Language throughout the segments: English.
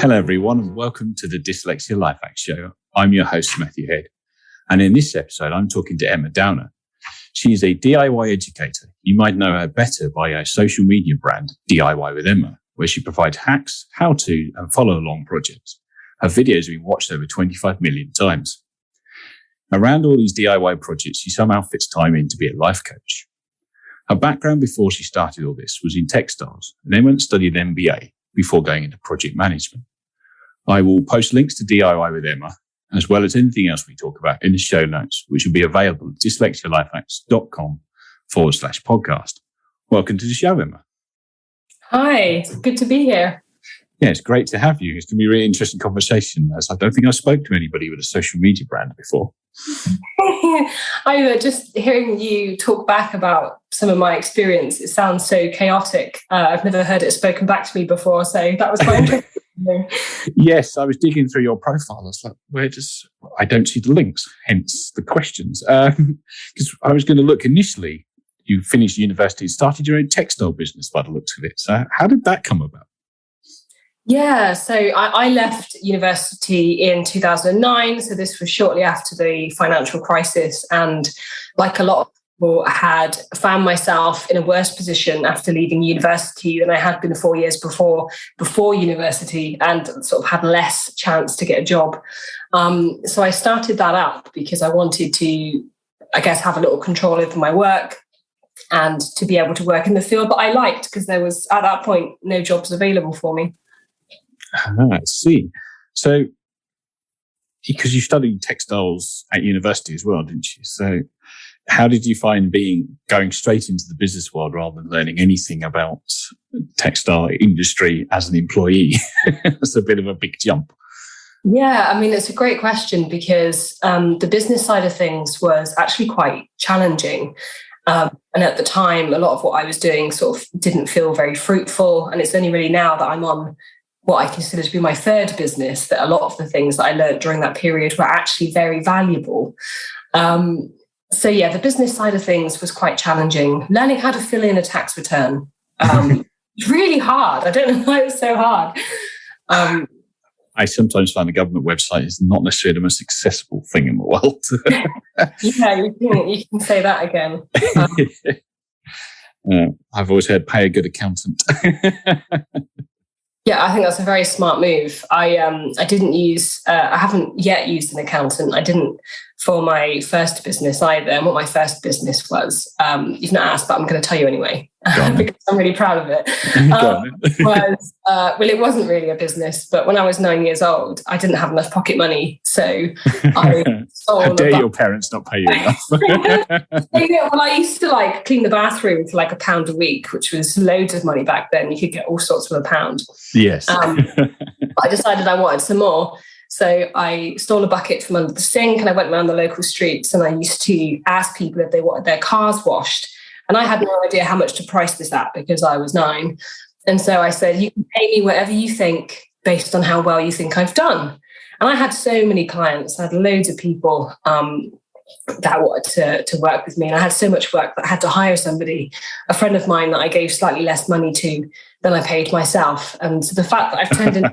Hello, everyone, and welcome to the Dyslexia Life Hack Show. I'm your host, Matthew Head. And in this episode, I'm talking to Emma Downer. She is a DIY educator. You might know her better by her social media brand, DIY with Emma, where she provides hacks, how-to, and follow-along projects. Her videos have been watched over 25 million times. Around all these DIY projects, she somehow fits time in to be a life coach. Her background before she started all this was in textiles, and then went and studied an MBA before going into project management. I will post links to DIY with Emma, as well as anything else we talk about in the show notes, which will be available at dyslexialifehacks.com/podcast. Welcome to the show, Emma. Hi, good to be here. Yeah, it's great to have you. It's going to be a really interesting conversation, as I don't think I spoke to anybody with a social media brand before. I just hearing you talk back about some of my experience, it sounds so chaotic. I've never heard it spoken back to me before, so that was quite interesting. Yes, I was digging through your profile. I was like, I don't see the links, hence the questions. Because I was going to look initially, you finished university, started your own textile business by the looks of it. So how did that come about? Yeah, so I left university in 2009. So this was shortly after the financial crisis. And like a lot of people, I had found myself in a worse position after leaving university than I had been 4 years before university, and sort of had less chance to get a job. So I started that up because I wanted to, I guess, have a little control over my work and to be able to work in the field that I liked, because there was, at that point, no jobs available for me. I see. So, because you studied textiles at university as well, didn't you? So, how did you find going straight into the business world rather than learning anything about textile industry as an employee? That's a bit of a big jump. Yeah, I mean, it's a great question because the business side of things was actually quite challenging. And at the time, a lot of what I was doing sort of didn't feel very fruitful. And it's only really now that I'm on what I consider to be my third business that a lot of the things that I learned during that period were actually very valuable. So yeah, the business side of things was quite challenging. Learning how to fill in a tax return, really hard. I don't know why it was so hard. I sometimes find the government website is not necessarily the most accessible thing in the world. Yeah, you can say that again. I've always heard pay a good accountant. Yeah, I think that's a very smart move. I haven't yet used an accountant. I didn't for my first business either. And what my first business was, you've not asked, but I'm going to tell you anyway, because I'm really proud of it. It wasn't really a business, but when I was 9 years old, I didn't have enough pocket money. So I How dare your parents not pay you enough? Well, I used to clean the bathroom for £1 a week, which was loads of money back then. You could get all sorts for £1. Yes. I decided I wanted some more. So I stole a bucket from under the sink and I went around the local streets and I used to ask people if they wanted their cars washed. And I had no idea how much to price this at because I was 9. And so I said, you can pay me whatever you think based on how well you think I've done. And I had so many clients. I had loads of people that wanted to work with me. And I had so much work that I had to hire somebody, a friend of mine that I gave slightly less money to than I paid myself. And so the fact that I've turned into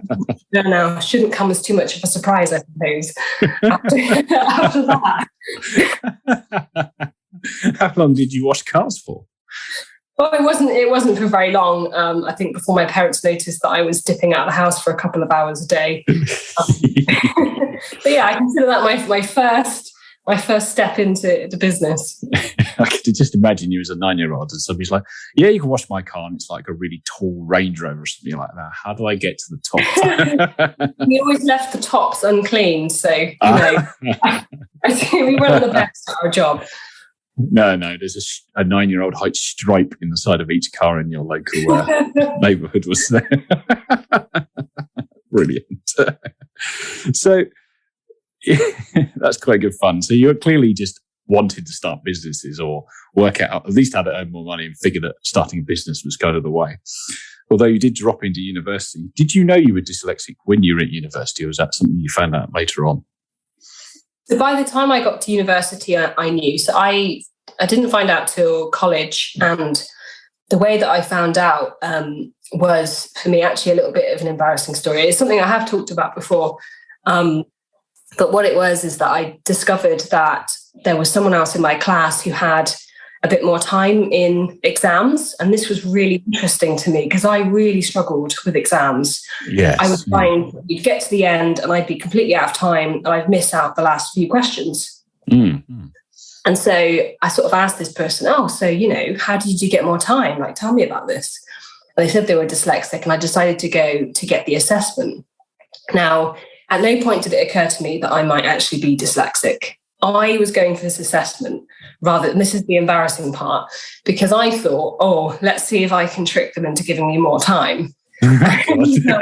a now shouldn't come as too much of a surprise, I suppose. After that. How long did you wash cars for? Well, it wasn't for very long. I think before my parents noticed that I was dipping out of the house for a couple of hours a day. But yeah, I consider that my first step into the business. I could just imagine you as a 9-year-old and somebody's like, yeah, you can wash my car, and it's like a really tall Range Rover or something like that. How do I get to the top? We always left the tops unclean, so I think we weren't the best at our job. No, there's a 9-year-old height stripe in the side of each car in your local neighbourhood, was there? Brilliant. So that's quite good fun. So you clearly just wanted to start businesses or work out, at least how to earn more money, and figured that starting a business was kind of the way. Although you did drop into university, did you know you were dyslexic when you were at university, or was that something you found out later on? So by the time I got to university, I knew. So I didn't find out till college, and the way that I found out was, for me, actually a little bit of an embarrassing story. It's something I have talked about before. But what it was is that I discovered that there was someone else in my class who had a bit more time in exams. And this was really interesting to me because I really struggled with exams. Yes. I would find you'd get to the end and I'd be completely out of time and I'd miss out the last few questions. And so I sort of asked this person, so, how did you get more time? Like, tell me about this. And they said they were dyslexic, and I decided to go to get the assessment. Now, at no point did it occur to me that I might actually be dyslexic. I was going for this assessment and this is the embarrassing part, because I thought, let's see if I can trick them into giving me more time. I know.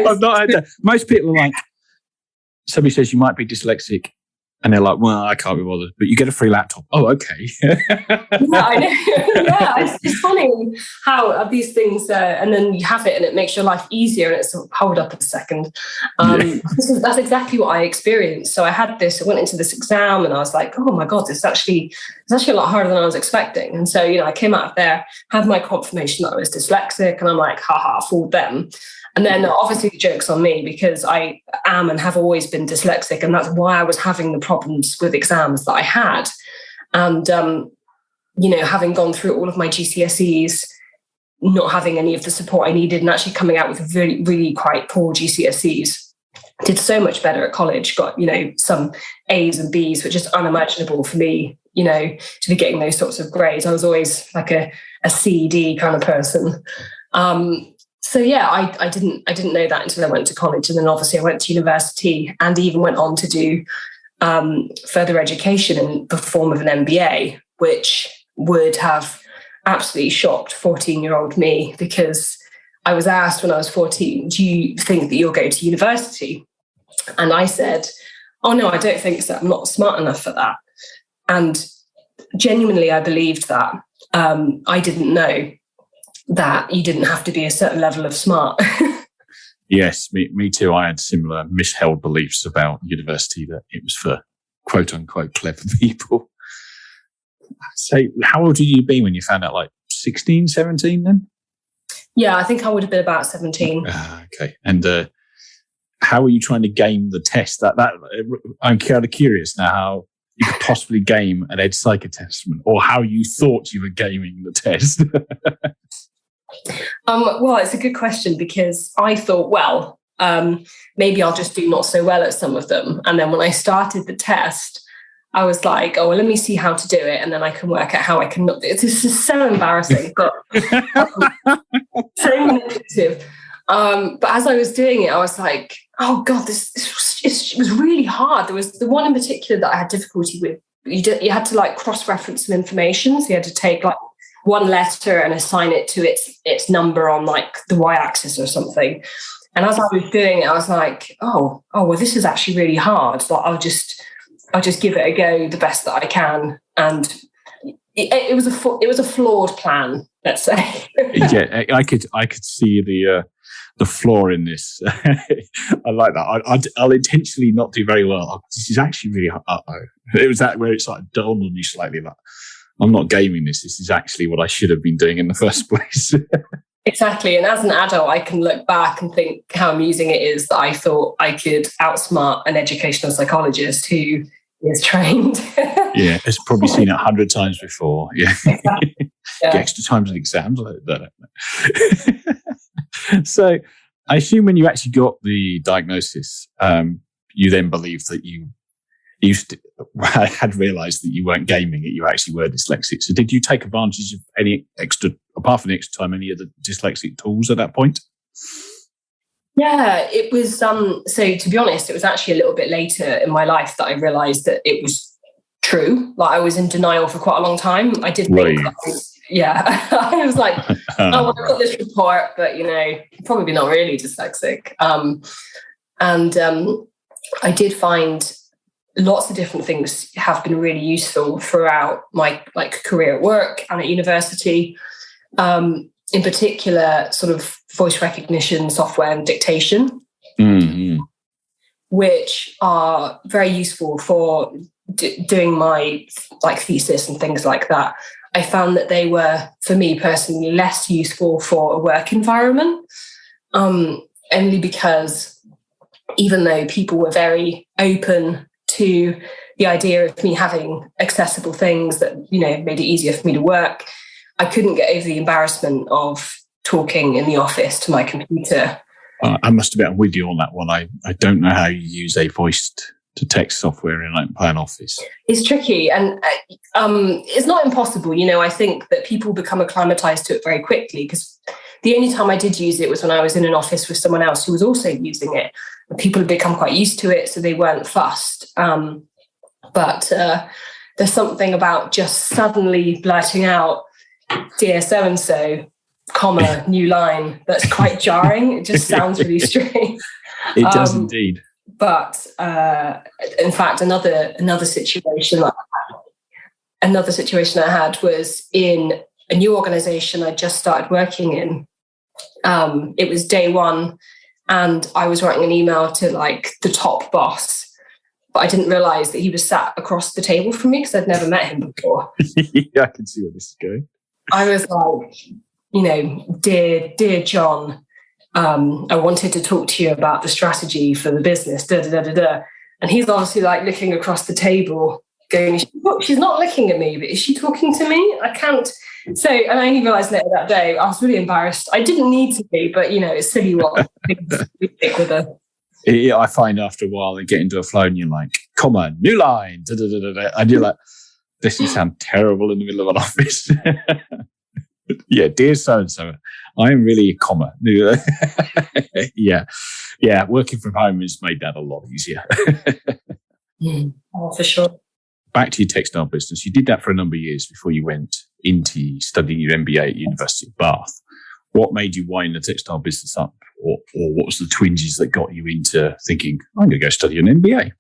I've not heard that. Most people are like, somebody says you might be dyslexic, and they're like, well, I can't be bothered, but you get a free laptop. Oh, okay. Yeah, I know. Yeah, it's funny how these things, and then you have it and it makes your life easier, and it's sort of, hold up a second. That's exactly what I experienced. So I went into this exam and I was like, oh my God, it's actually a lot harder than I was expecting. And so, I came out of there, had my confirmation that I was dyslexic, and I'm like, fooled them. And then obviously the joke's on me, because I am and have always been dyslexic. And that's why I was having the problems with exams that I had. And, having gone through all of my GCSEs, not having any of the support I needed, and actually coming out with really, really quite poor GCSEs, did so much better at college, got, some A's and B's, which is unimaginable for me, to be getting those sorts of grades. I was always like a C, D kind of person. So yeah, I didn't know that until I went to college, and then obviously I went to university and even went on to do further education in the form of an MBA, which would have absolutely shocked 14-year-old me, because I was asked when I was 14, do you think that you'll go to university? And I said, oh no, I don't think so. I'm not smart enough for that. And genuinely, I believed that. I didn't know that you didn't have to be a certain level of smart. Yes, me too. I had similar misheld beliefs about university, that it was for quote unquote clever people. So how old had you been when you found out, like 16, 17 then? Yeah, I think I would have been about 17. Okay. And how were you trying to game the test? That I'm kind of curious now how you could possibly game an ed psych assessment, or how you thought you were gaming the test. Well, it's a good question, because I thought, maybe I'll just do not so well at some of them. And then when I started the test, I was like, let me see how to do it, and then I can work out how I can not do it. This is so embarrassing, but so manipulative. But as I was doing it, I was like, oh God, it was really hard. There was the one in particular that I had difficulty with. You had to like cross-reference some information. So you had to take like one letter and assign it to its number on like the y-axis or something. And as I was doing it, I was like, well, this is actually really hard. But I'll just give it a go the best that I can. And it was a flawed plan, let's say. Yeah, I could see the flaw in this. I like that. I'll intentionally not do very well. This is actually really hard. It was that where it's like dawned on you slightly that I'm not gaming this. This is actually what I should have been doing in the first place. Exactly. And as an adult, I can look back and think how amusing it is that I thought I could outsmart an educational psychologist who is trained. Yeah, it's probably seen it 100 times before. Yeah. Exactly. Yeah. Get extra times in exams. So I assume when you actually got the diagnosis, you then believed that you had realised that you weren't gaming it, you actually were dyslexic. So did you take advantage of any extra, apart from the extra time, any of the dyslexic tools at that point? Yeah, it was, so to be honest, it was actually a little bit later in my life that I realised that it was true. Like I was in denial for quite a long time. I did think I was like, I've got this report, but probably not really dyslexic. And I did find lots of different things have been really useful throughout my career at work and at university. In particular, sort of voice recognition software and dictation, which are very useful for doing my thesis and things like that. I found that they were, for me personally, less useful for a work environment, only because even though people were very open to the idea of me having accessible things that, made it easier for me to work, I couldn't get over the embarrassment of talking in the office to my computer. I must admit, I'm with you on that one. I don't know how you use a voice-to-text software in an office. It's tricky, and it's not impossible. I think that people become acclimatized to it very quickly, because the only time I did use it was when I was in an office with someone else who was also using it. People had become quite used to it, so they weren't fussed. But there's something about just suddenly blurting out, "Dear so-and-so, comma, new line," that's quite jarring. It just sounds really strange. It does indeed. But in fact, another situation I had was in a new organization I just started working in. It was day one, and I was writing an email to the top boss, but I didn't realize that he was sat across the table from me because I'd never met him before. Yeah, I can see where this is going. I was like, dear John, I wanted to talk to you about the strategy for the business, da, da, da, da, da. And he's obviously looking across the table going, she's not looking at me, but is she talking to me? I can't. So, and I only realized later that day, I was really embarrassed. I didn't need to be, but it's silly what things we stick with her. Yeah, I find after a while they get into a flow and you're like, come on, new line, da, da, da, da, da. And you're like, this will sound terrible in the middle of an office. Yeah, dear so-and-so, I am really a comma. Yeah, working from home has made that a lot easier. Oh, for sure. Back to your textile business. You did that for a number of years before you went into studying your MBA at University of Bath. What made you wind the textile business up? Or what was the twinges that got you into thinking, I'm going to go study an MBA?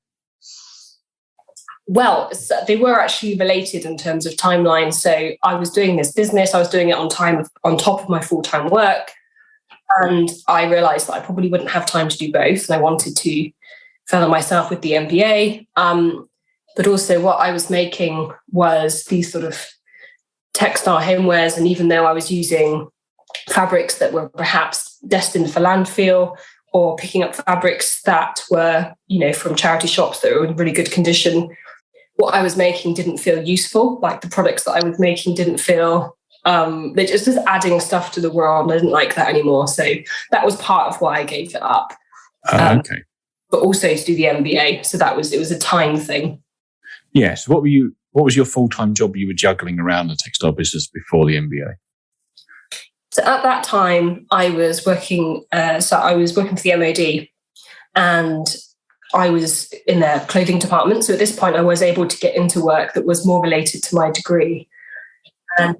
Well, they were actually related in terms of timeline. So I was doing this business. I was doing it on top of my full-time work. And I realized that I probably wouldn't have time to do both. And I wanted to further myself with the MBA. But also what I was making was these sort of textile homewares. And even though I was using fabrics that were perhaps destined for landfill, or picking up fabrics that were, from charity shops that were in really good condition, what I was making didn't feel useful. The products that I was making didn't feel, they just adding stuff to the world. And I didn't like that anymore. So that was part of why I gave it up. Okay. But also to do the MBA. So it was a time thing. Yeah. So what was your full-time job you were juggling around the textile business before the MBA? So at that time, I was working. I was working for the MOD, and I was in their clothing department. So at this point, I was able to get into work that was more related to my degree, and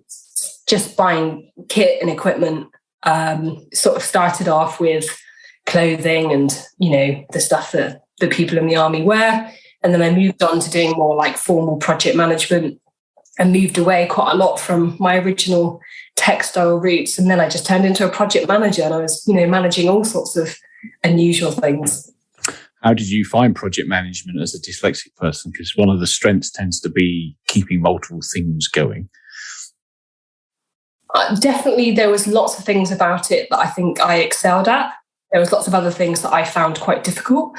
just buying kit and equipment. Sort of started off with clothing and the stuff that the people in the army wear, and then I moved on to doing more formal project management, and moved away quite a lot from my original textile roots. And then I just turned into a project manager, and I was, managing all sorts of unusual things. How did you find project management as a dyslexic person? Because one of the strengths tends to be keeping multiple things going. Definitely, there was lots of things about it that I think I excelled at. There was lots of other things that I found quite difficult.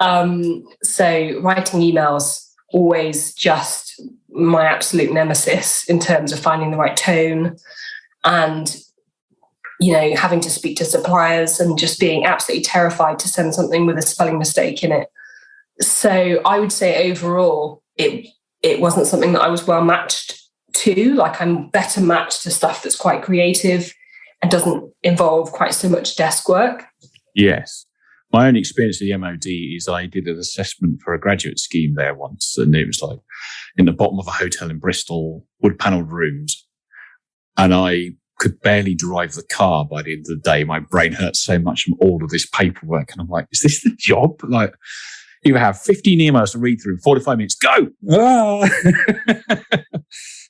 So writing emails, always just my absolute nemesis in terms of finding the right tone, and having to speak to suppliers and just being absolutely terrified to send something with a spelling mistake in it. So I would say overall it wasn't something that I was well matched to. I'm better matched to stuff that's quite creative and doesn't involve quite so much desk work. Yes. My own experience of the MOD is I did an assessment for a graduate scheme there once, and it was in the bottom of a hotel in Bristol, wood-panelled rooms, and I could barely drive the car by the end of the day. My brain hurt so much from all of this paperwork, and I'm like, is this the job? You have 15 emails to read through in 45 minutes, go! Ah!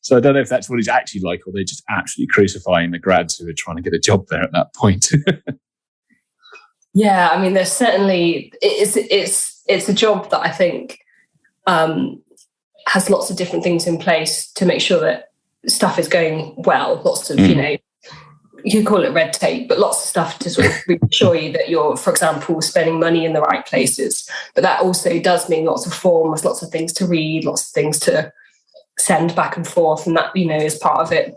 So I don't know if that's what it's actually like, or they're just absolutely crucifying the grads who are trying to get a job there at that point. Yeah, I mean, there's certainly it's a job that I think has lots of different things in place to make sure that stuff is going well. Lots of, you can call it red tape, but lots of stuff to sort of reassure you that you're, for example, spending money in the right places. But that also does mean lots of forms, lots of things to read, lots of things to send back and forth. And that, is part of it.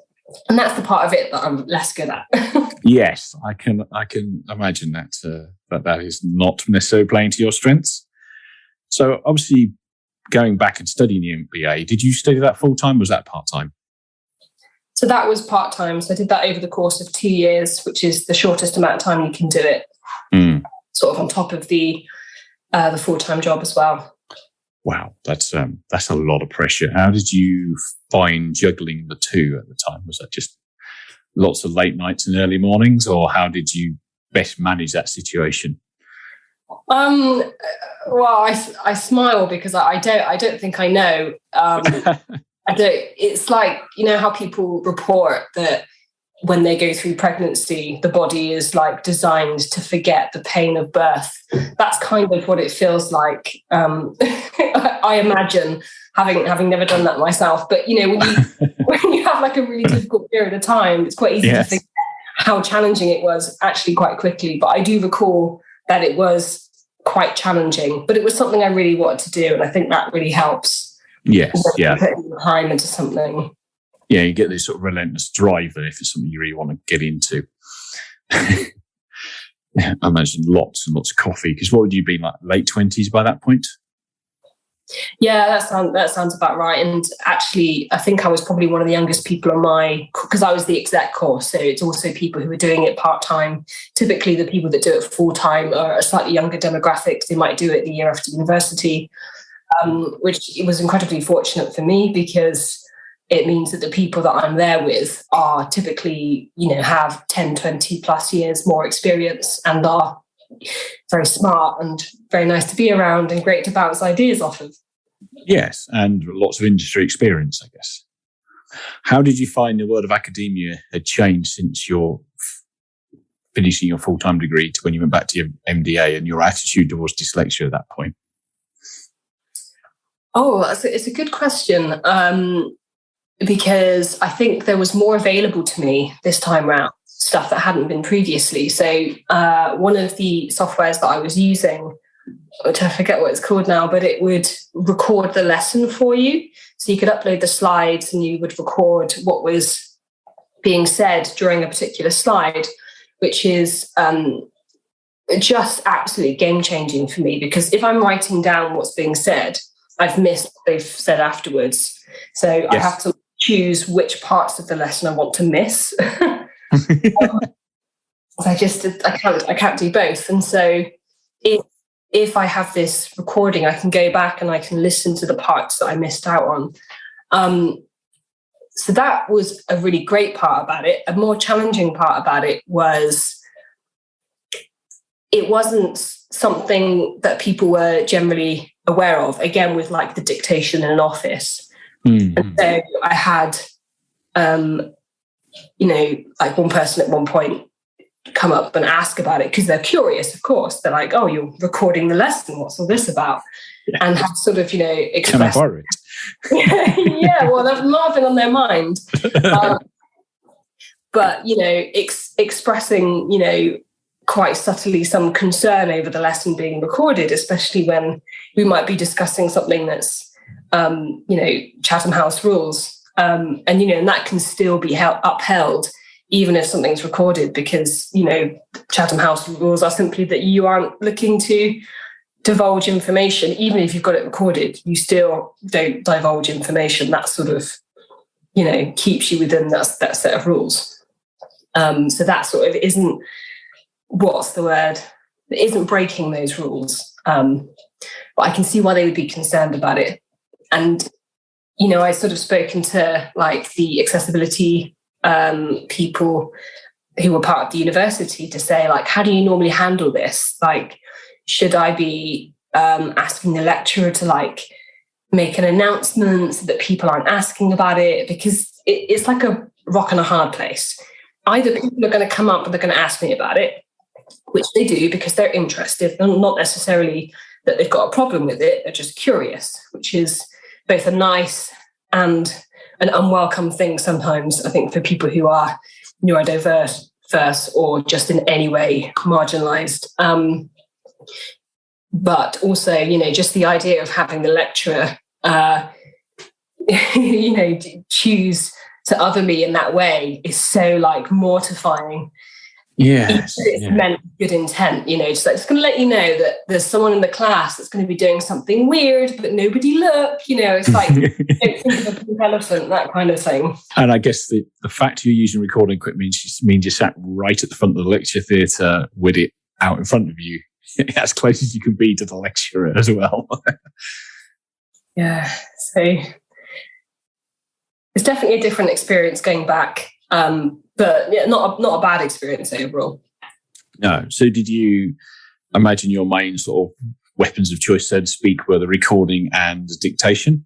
And that's the part of it that I'm less good at. Yes, I can imagine that that is not necessarily playing to your strengths. So obviously, going back and studying the MBA, did you study that full time or was that part time? So that was part time. So I did that over the course of 2 years, which is the shortest amount of time you can do it. Sort of on top of the full time job as well. Wow, that's a lot of pressure. How did you find juggling the two at the time? Was that just lots of late nights and early mornings, or how did you best manage that situation? Well, I smile because I don't think I know. I don't. It's like, how people report that when they go through pregnancy, the body is like designed to forget the pain of birth. That's kind of what it feels like. I imagine, having never done that myself. But when you have like a really difficult period of time, it's quite easy to think how challenging it was actually quite quickly. But I do recall that it was quite challenging, but it was something I really wanted to do, and I think that really helps. Yes, yeah. Putting your time into something. Yeah, you get this sort of relentless drive then if it's something you really want to get into. I imagine lots and lots of coffee, because what would you be, like late 20s by that point? Yeah, that sounds about right. And actually, I think I was probably one of the youngest people on because I was the exec course, so it's also people who are doing it part-time. Typically, the people that do it full-time are a slightly younger demographic. They might do it the year after university, which it was incredibly fortunate for me, because it means that the people that I'm there with are typically, have 10, 20 plus years more experience and are very smart and very nice to be around and great to bounce ideas off of. Yes, and lots of industry experience, I guess. How did you find the world of academia had changed since you're finishing your full-time degree to when you went back to your MBA, and your attitude towards dyslexia at that point? Oh, it's a good question. Because I think there was more available to me this time round, stuff that hadn't been previously. So one of the softwares that I was using, which I forget what it's called now, but it would record the lesson for you. So you could upload the slides and you would record what was being said during a particular slide, which is just absolutely game-changing for me, because if I'm writing down what's being said, I've missed what they've said afterwards. So yes. I have to choose which parts of the lesson I want to miss. I can't do both. And so if I have this recording, I can go back and I can listen to the parts that I missed out on. So that was a really great part about it. A more challenging part about it was it wasn't something that people were generally aware of, again, with like the dictation in an office. Mm-hmm. And so I had, like one person at one point come up and ask about it, because they're curious, of course. They're like, oh, you're recording the lesson. What's all this about? Yeah. And have sort of, expressed. Can I borrow it? Yeah, well, that's not been on their mind. But, expressing, quite subtly some concern over the lesson being recorded, especially when we might be discussing something that's, Chatham House rules. And that can still be upheld even if something's recorded, because, Chatham House rules are simply that you aren't looking to divulge information. Even if you've got it recorded, you still don't divulge information. That sort of, keeps you within that set of rules. So that sort of isn't, what's the word? It isn't breaking those rules. But I can see why they would be concerned about it. And, I sort of spoken to like the accessibility people who were part of the university to say, like, how do you normally handle this? Like, should I be asking the lecturer to like make an announcement so that people aren't asking about it? Because it's like a rock and a hard place. Either people are going to come up and they're going to ask me about it, which they do because they're interested, not necessarily that they've got a problem with it, they're just curious, which is both a nice and an unwelcome thing sometimes, I think, for people who are neurodiverse or just in any way marginalized. But also, just the idea of having the lecturer, choose to other me in that way is so like mortifying. Yes. It's meant with good intent, just like, it's going to let you know that there's someone in the class that's going to be doing something weird, but nobody look, it's like, don't think of a pink elephant, that kind of thing. And I guess the fact you're using recording equipment means you sat right at the front of the lecture theatre with it out in front of you, as close as you can be to the lecturer as well. Yeah, so it's definitely a different experience going back. But yeah, not a bad experience overall. No. So did you imagine your main sort of weapons of choice, so to speak, were the recording and the dictation?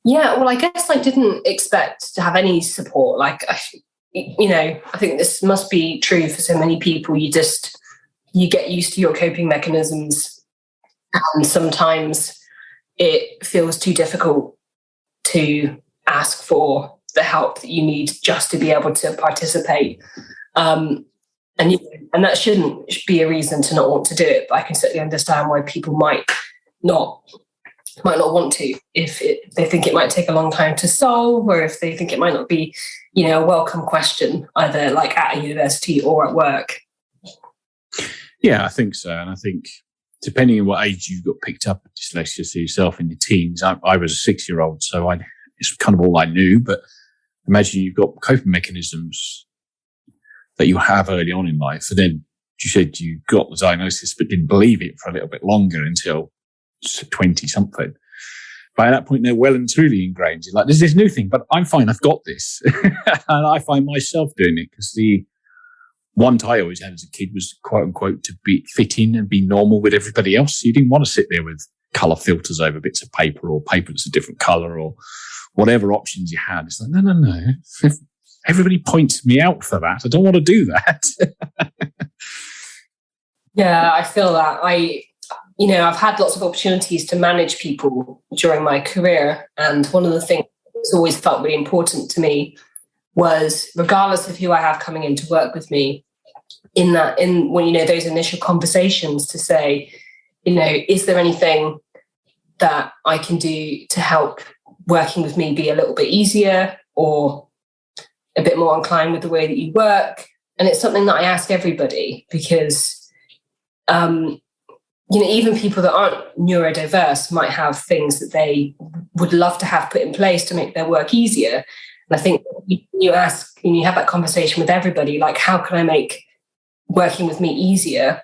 Yeah, well, I guess I didn't expect to have any support. Like, I think this must be true for so many people. You get used to your coping mechanisms, and sometimes it feels too difficult to ask for the help that you need just to be able to participate. And that shouldn't be a reason to not want to do it. But I can certainly understand why people might not want to if they think it might take a long time to solve, or if they think it might not be, a welcome question, either like at a university or at work. Yeah, I think so. And I think depending on what age you got picked up with dyslexia to yourself in your teens, I was a 6-year-old, so it's kind of all I knew. But imagine you've got coping mechanisms that you have early on in life, and then you said you got the diagnosis but didn't believe it for a little bit longer until 20-something. By that point, they're well and truly ingrained. You're like, there's this new thing, but I'm fine, I've got this. And I find myself doing it because the want I always had as a kid was, quote unquote, to fit in and be normal with everybody else. You didn't want to sit there with colour filters over bits of paper, or paper that's a different colour, or whatever options you had. It's like, no. If everybody points me out for that, I don't want to do that. Yeah, I feel that. I've had lots of opportunities to manage people during my career. And one of the things that's always felt really important to me was, regardless of who I have coming in to work with me, when those initial conversations, to say, is there anything that I can do to help working with me be a little bit easier or a bit more inclined with the way that you work? And it's something that I ask everybody, because even people that aren't neurodiverse might have things that they would love to have put in place to make their work easier. And I think you ask, you have that conversation with everybody, like, how can I make working with me easier?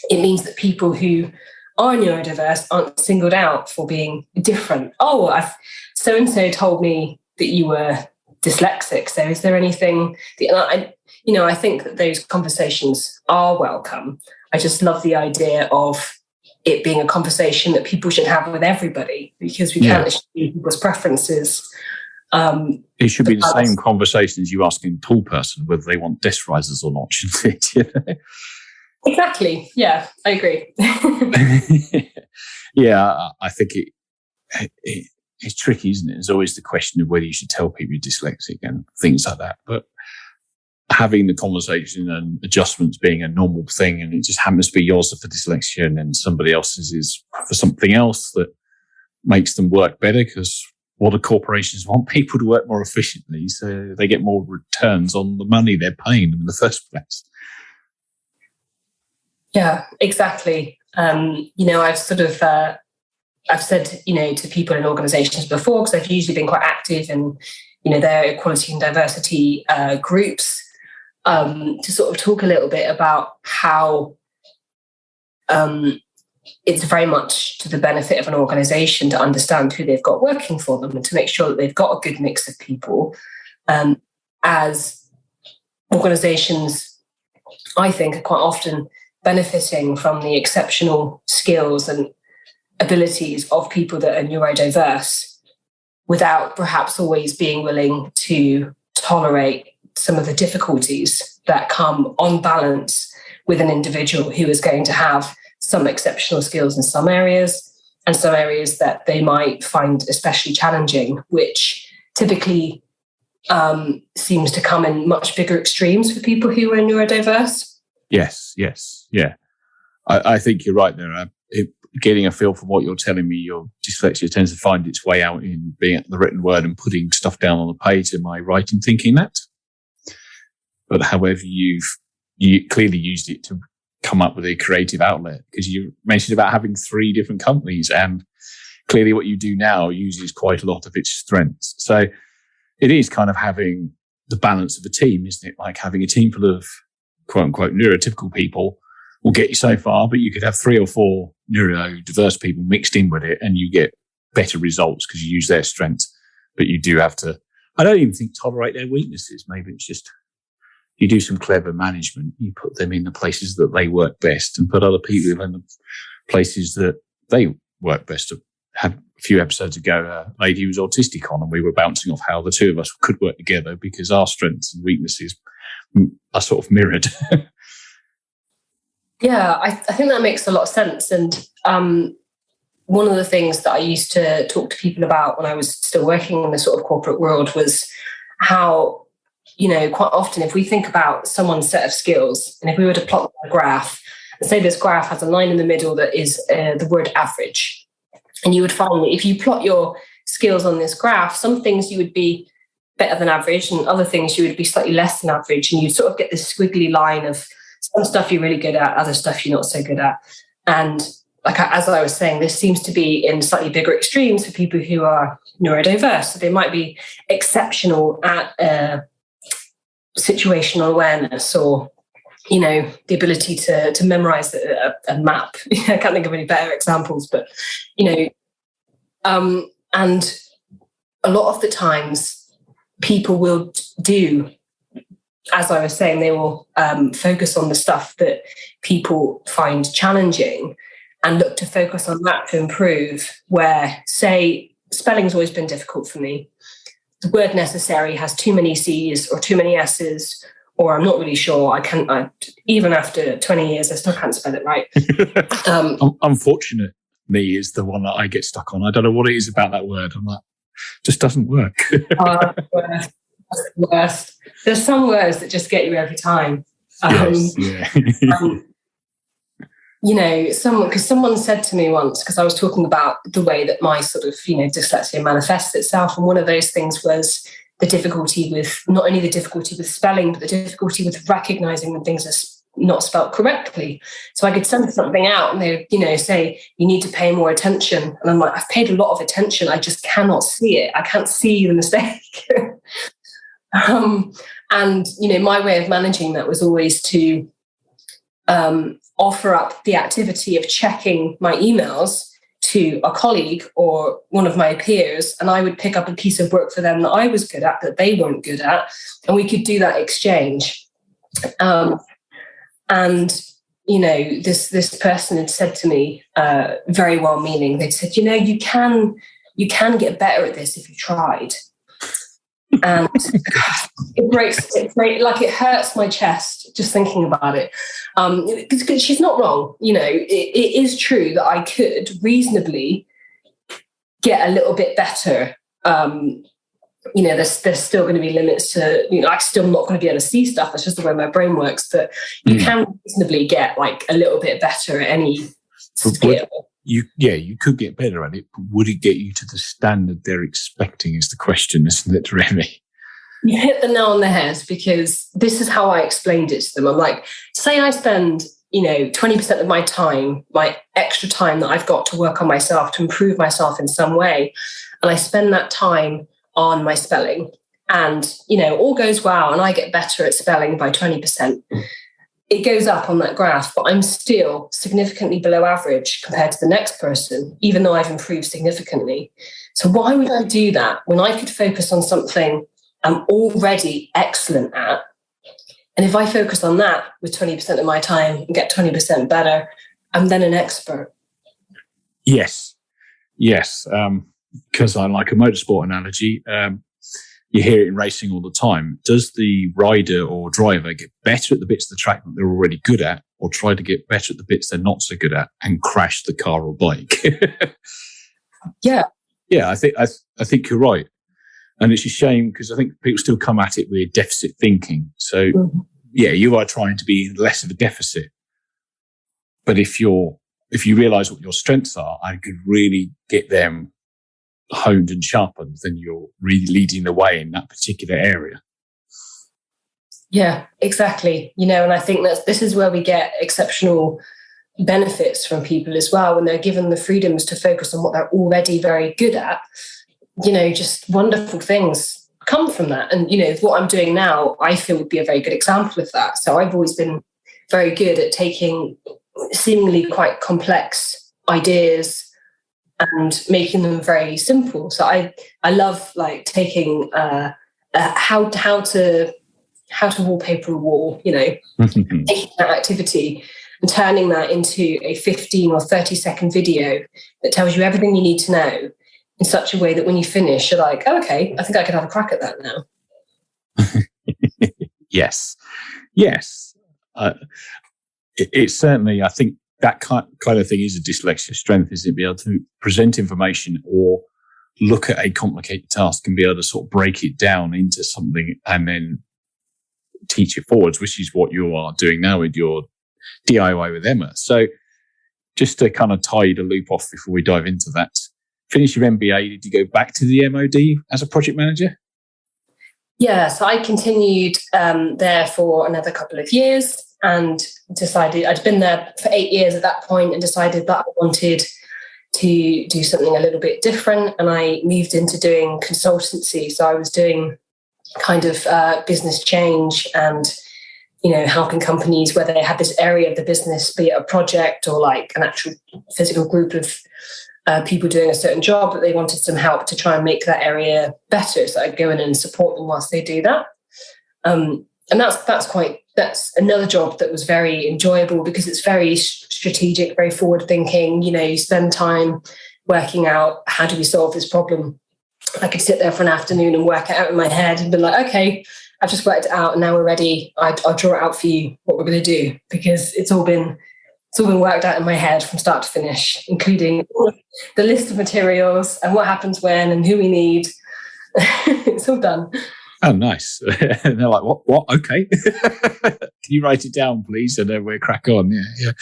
It means that people who are neurodiverse aren't singled out for being different. Oh, so-and-so told me that you were dyslexic, so is there anything that I think that those conversations are welcome. I just love the idea of it being a conversation that people should have with everybody, because we can't assume people's preferences. It should be the same conversation as you asking a tall person whether they want desk risers or not, shouldn't it? Exactly. Yeah, I agree. Yeah, I think it's tricky, isn't it? There's always the question of whether you should tell people you're dyslexic and things like that. But having the conversation and adjustments being a normal thing, and it just happens to be yours for dyslexia and then somebody else's is for something else that makes them work better, because what do corporations want? People to work more efficiently so they get more returns on the money they're paying them in the first place. Yeah, exactly. I've said, to people in organizations before, because I've usually been quite active in, their equality and diversity groups, to sort of talk a little bit about how it's very much to the benefit of an organization to understand who they've got working for them and to make sure that they've got a good mix of people. As organizations, I think, are quite often benefiting from the exceptional skills and abilities of people that are neurodiverse, without perhaps always being willing to tolerate some of the difficulties that come on balance with an individual who is going to have some exceptional skills in some areas and some areas that they might find especially challenging, which typically seems to come in much bigger extremes for people who are neurodiverse. Yes, yeah. I think you're right there. Getting a feel for what you're telling me, your dyslexia tends to find its way out in being at the written word and putting stuff down on the page. Am I right in thinking that? But however, you clearly used it to come up with a creative outlet, because you mentioned about having 3 different companies, and clearly what you do now uses quite a lot of its strengths. So it is kind of having the balance of a team, isn't it? Like having a team full of quote unquote neurotypical people will get you so far, but you could have 3 or 4 neurodiverse people mixed in with it and you get better results because you use their strengths. But you do have to, I don't even think tolerate their weaknesses. Maybe it's just you do some clever management. You put them in the places that they work best and put other people in the places that they work best. I had a few episodes ago, a lady who was autistic on, and we were bouncing off how the 2 of us could work together because our strengths and weaknesses are sort of mirrored. Yeah, I think that makes a lot of sense. And one of the things that I used to talk to people about when I was still working in the sort of corporate world was how, quite often if we think about someone's set of skills, and if we were to plot a graph, and say this graph has a line in the middle that is the word average, and you would find that if you plot your skills on this graph, some things you would be better than average and other things you would be slightly less than average, and you'd sort of get this squiggly line of some stuff you're really good at, other stuff you're not so good at. And as I was saying, this seems to be in slightly bigger extremes for people who are neurodiverse. So they might be exceptional at situational awareness, or the ability to memorize a map. I can't think of any better examples, but and a lot of the times people will do, as I was saying, they will focus on the stuff that people find challenging and look to focus on that to improve. Where, say, spelling's always been difficult for me. The word necessary has too many C's or too many S's, or I'm not really sure. Even after 20 years, I still can't spell it right. Unfortunate me is the one that I get stuck on. I don't know what it is about that word. I'm like, just doesn't work. Worst. There's some words that just get you every time. Someone said to me once, because I was talking about the way that my sort of dyslexia manifests itself, and one of those things was the difficulty with not only the difficulty with spelling, but the difficulty with recognizing when things are not spelt correctly. So I could send something out and they would, say, you need to pay more attention. And I'm like, I've paid a lot of attention. I just cannot see it. I can't see the mistake. And my way of managing that was always to offer up the activity of checking my emails to a colleague or one of my peers, and I would pick up a piece of work for them that I was good at that they weren't good at, and we could do that exchange. This person had said to me, very well meaning, they said, you can get better at this if you tried. And it hurts my chest just thinking about it. Because she's not wrong. It is true that I could reasonably get a little bit better. There's still going to be limits to, I'm still not going to be able to see stuff. That's just the way my brain works. But you can reasonably get like a little bit better at any skill. You could get better at it, but would it get you to the standard they're expecting is the question, isn't it, really? You hit the nail on the head, because this is how I explained it to them. I'm like, say I spend, 20% of my time, my extra time that I've got to work on myself, to improve myself in some way, and I spend that time on my spelling, and, all goes well, and I get better at spelling by 20%. It goes up on that graph, but I'm still significantly below average compared to the next person, even though I've improved significantly. So why would I do that when I could focus on something I'm already excellent at? And if I focus on that with 20% of my time and get 20% better, I'm then an expert. Yes. Because I like a motorsport analogy. You hear it in racing all the time. Does the rider or driver get better at the bits of the track that they're already good at, or try to get better at the bits they're not so good at and crash the car or bike. Yeah. Yeah, I think you're right. And it's a shame because I think people still come at it with deficit thinking. So, yeah, you are trying to be less of a deficit. But if you realise what your strengths are and could really get them honed and sharpened, then you're really leading the way in that particular area. Yeah, exactly. And I think that this is where we get exceptional benefits from people as well, when they're given the freedoms to focus on what they're already very good at. Just wonderful things come from that. And, what I'm doing now, I feel would be a very good example of that. So I've always been very good at taking seemingly quite complex ideas and making them very simple. So I love like taking how to wallpaper a wall, taking that activity and turning that into a 15 or 30-second video that tells you everything you need to know in such a way that when you finish, you're like, oh, okay, I think I could have a crack at that now. Yes. It's certainly, I think that kind of thing is a dyslexia strength, is to be able to present information or look at a complicated task and be able to sort of break it down into something and then teach it forwards, which is what you are doing now with your DIY with Emma. So just to kind of tie the loop off before we dive into that, finish your MBA, did you go back to the MOD as a project manager? Yeah, so I continued there for another couple of years and decided, I'd been there for 8 years at that point, and decided that I wanted to do something a little bit different. And I moved into doing consultancy. So I was doing kind of business change and, helping companies where they had this area of the business, be it a project or like an actual physical group of people doing a certain job that they wanted some help to try and make that area better. So I'd go in and support them whilst they do that. And that's another job that was very enjoyable because it's very strategic, very forward thinking. You spend time working out, how do we solve this problem? I could sit there for an afternoon and work it out in my head and be like, okay, I've just worked it out and now we're ready. I'll draw it out for you what we're going to do, because it's all been worked out in my head from start to finish, including the list of materials and what happens when and who we need. It's all done. Oh, nice. And they're like, what? Okay. Can you write it down, please? And then we'll crack on. Yeah.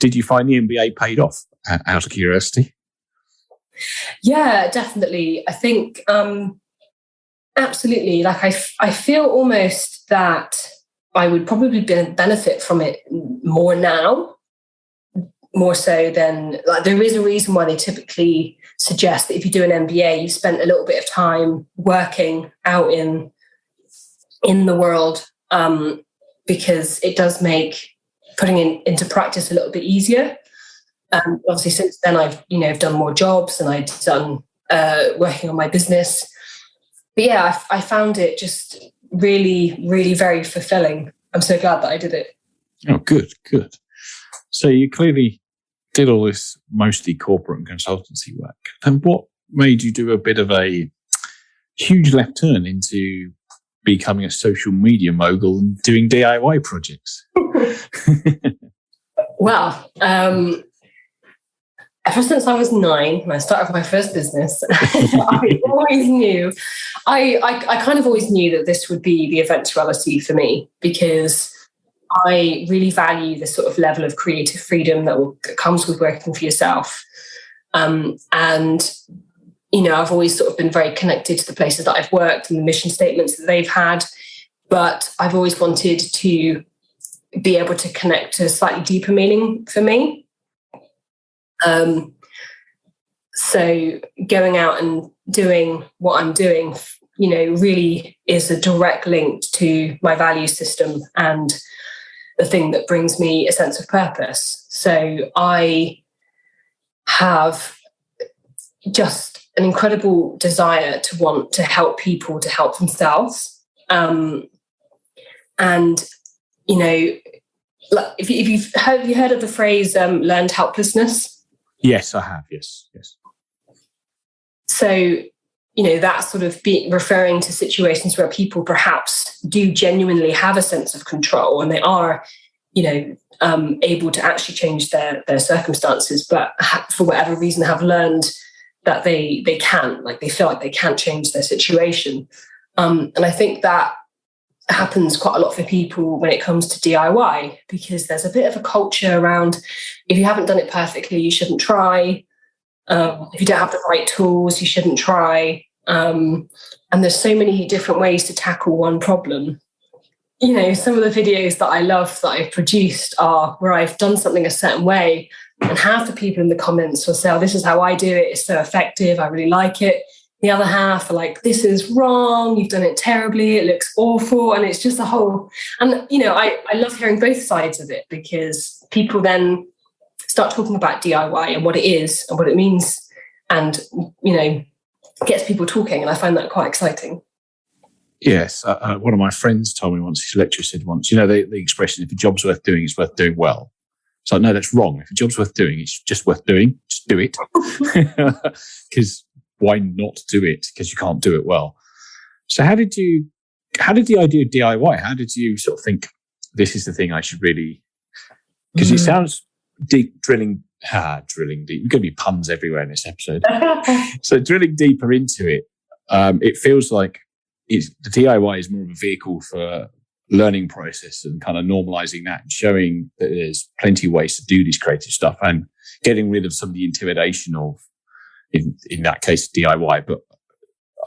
Did you find the MBA paid off, out of curiosity? Yeah, definitely. I think, absolutely. Like I feel almost that I would probably benefit from it more now, more so than, like, there is a reason why they typically suggest that if you do an MBA, you've spent a little bit of time working out in the world, because it does make putting into practice a little bit easier. Obviously, since then, I've done more jobs and I've done working on my business. But yeah, I found it just really, really very fulfilling. I'm so glad that I did it. Oh, good. So you clearly did all this mostly corporate and consultancy work. And what made you do a bit of a huge left turn into becoming a social media mogul and doing DIY projects? Well, ever since I was 9, when I started my first business, I always knew, I kind of always knew that this would be the eventuality for me, because I really value this sort of level of creative freedom that comes with working for yourself. And, I've always sort of been very connected to the places that I've worked and the mission statements that they've had. But I've always wanted to be able to connect to a slightly deeper meaning for me. So going out and doing what I'm doing, really is a direct link to my value system and the thing that brings me a sense of purpose. So I have just an incredible desire to want to help people to help themselves. Have you heard of the phrase learned helplessness? Yes, I have. Yes. So, that sort of referring to situations where people perhaps do genuinely have a sense of control and they are able to actually change their circumstances, but for whatever reason have learned that they can't, like they feel like they can't change their situation. And I think that happens quite a lot for people when it comes to DIY, because there's a bit of a culture around, if you haven't done it perfectly, you shouldn't try. If you don't have the right tools, you shouldn't try. And there's so many different ways to tackle one problem. Some of the videos that I love that I've produced are where I've done something a certain way, and half the people in the comments will say, oh, this is how I do it. It's so effective. I really like it. The other half are like, this is wrong. You've done it terribly. It looks awful. And it's just a whole, and, I love hearing both sides of it, because people then start talking about DIY and what it is and what it means, and, gets people talking. And I find that quite exciting. Yes. One of my friends told me once, his lecturer said once, the expression, if a job's worth doing, it's worth doing well. It's like, no, that's wrong. If a job's worth doing, it's just worth doing. Just do it. Because why not do it? Because you can't do it well. So how did the idea of DIY, how did you sort of think, this is the thing I should really, because it sounds deep, drilling deep. You're going to be puns everywhere in this episode. So drilling deeper into it, it feels like the DIY is more of a vehicle for learning process and kind of normalizing that and showing that there's plenty of ways to do this creative stuff and getting rid of some of the intimidation of, in that case, DIY. But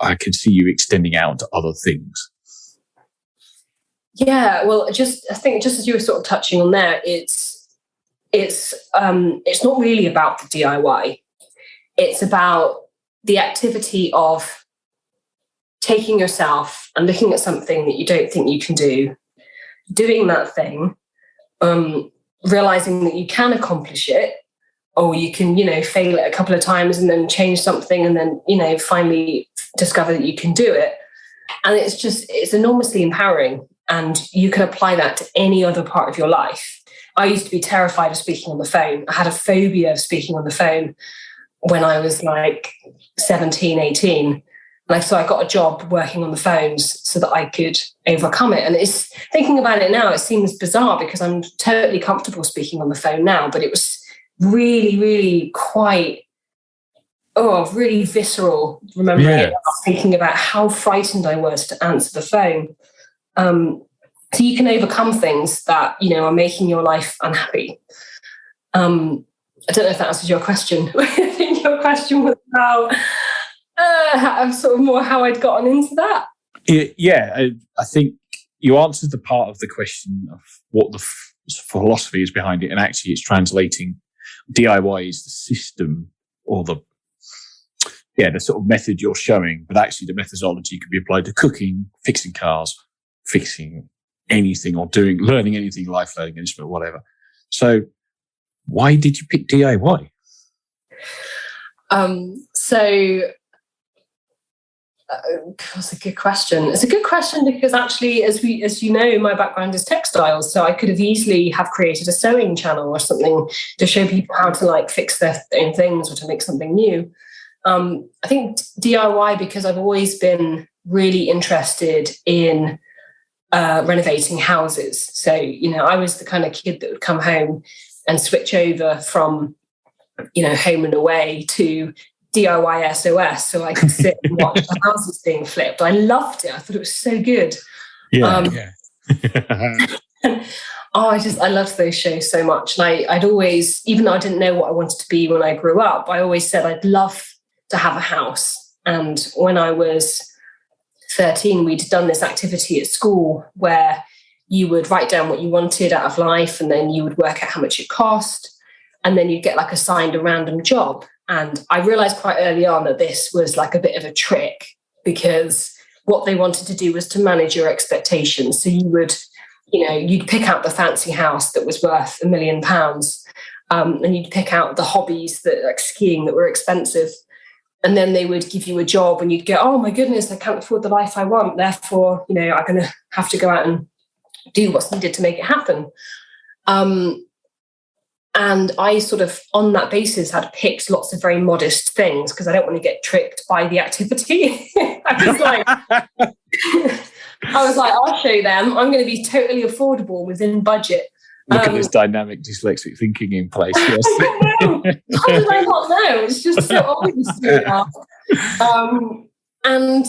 I could see you extending out to other things. Yeah, well, I think just as you were sort of touching on there, it's not really about the DIY. It's about the activity of taking yourself and looking at something that you don't think you can do, doing that thing, realizing that you can accomplish it, or you can, fail it a couple of times and then change something and then, finally discover that you can do it. And it's enormously empowering, and you can apply that to any other part of your life. I used to be terrified of speaking on the phone. I had a phobia of speaking on the phone when I was like 17, 18. And so I got a job working on the phones so that I could overcome it. And it's thinking about it now, it seems bizarre because I'm totally comfortable speaking on the phone now, but it was really, really quite, really visceral, remembering it, thinking about how frightened I was to answer the phone. So you can overcome things that, are making your life unhappy. I don't know if that answers your question. I think your question was about sort of more how I'd gotten into that. Yeah, I think you answered the part of the question of what the philosophy is behind it, and actually it's translating DIY is the system or the sort of method you're showing, but actually the methodology can be applied to cooking, fixing cars, fixing anything, or learning anything, life learning, instrument, whatever. So why did you pick DIY? That's a good question. It's a good question because actually, as you know, my background is textiles, so I could have easily have created a sewing channel or something to show people how to fix their own things or to make something new. I think DIY because I've always been really interested in renovating houses. So, I was the kind of kid that would come home and switch over from, home and away to DIY SOS so I could sit and watch the houses being flipped. I loved it. I thought it was so good. Yeah. I loved those shows so much. And I'd always, even though I didn't know what I wanted to be when I grew up, I always said I'd love to have a house. And when I was 13, we'd done this activity at school where you would write down what you wanted out of life, and then you would work out how much it cost, and then you'd get assigned a random job. And I realized quite early on that this was a bit of a trick, because what they wanted to do was to manage your expectations. So you would, you'd pick out the fancy house that was worth £1 million, and you'd pick out the hobbies that like skiing that were expensive. And then they would give you a job and you'd go, oh my goodness, I can't afford the life I want. Therefore, I'm going to have to go out and do what's needed to make it happen. And I sort of, on that basis, had picked lots of very modest things because I don't want to get tricked by the activity. I was like, I'll show them. I'm going to be totally affordable within budget. Look at this dynamic dyslexic thinking in place. Yes. I don't know. How did I not know? It's just so obvious to me. And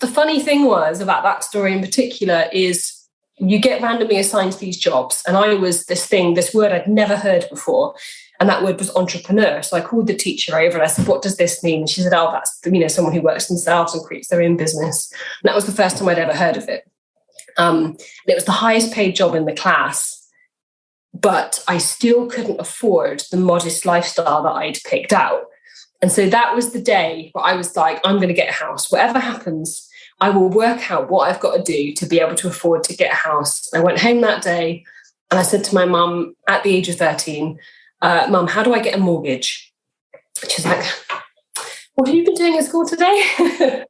the funny thing was about that story in particular is you get randomly assigned to these jobs. And I was this word I'd never heard before. And that word was entrepreneur. So I called the teacher over and I said, what does this mean? And she said, oh, that's, someone who works themselves and creates their own business. And that was the first time I'd ever heard of it. And it was the highest paid job in the class, but I still couldn't afford the modest lifestyle that I'd picked out. And so that was the day where I was like, I'm going to get a house. Whatever happens, I will work out what I've got to do to be able to afford to get a house. I went home that day and I said to my mum at the age of 13, Mum, how do I get a mortgage? She's like, what have you been doing at school today?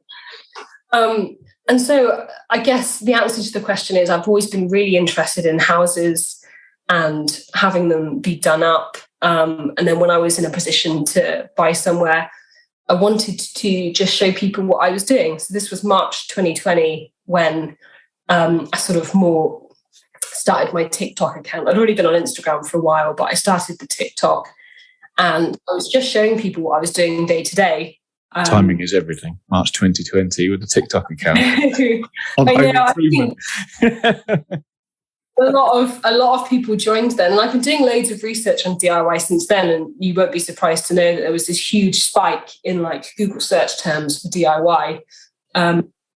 And so I guess the answer to the question is I've always been really interested in houses and having them be done up. And then when I was in a position to buy somewhere, I wanted to just show people what I was doing. So this was March 2020 when I sort of more started my TikTok account. I'd already been on Instagram for a while, but I started the TikTok and I was just showing people what I was doing day to day. Timing is everything. March 2020 with the TikTok account. I think a lot of people joined then, and I've been doing loads of research on DIY since then. And you won't be surprised to know that there was this huge spike in like Google search terms for DIY.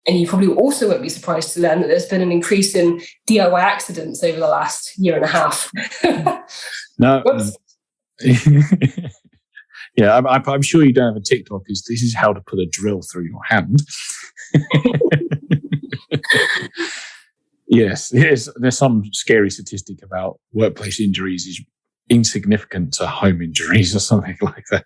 And you probably also won't be surprised to learn that there's been an increase in DIY accidents over the last year and a half. No. Yeah, I'm sure you don't have a TikTok. This is how to put a drill through your hand. Yes. There's some scary statistic about workplace injuries is insignificant to home injuries or something like that.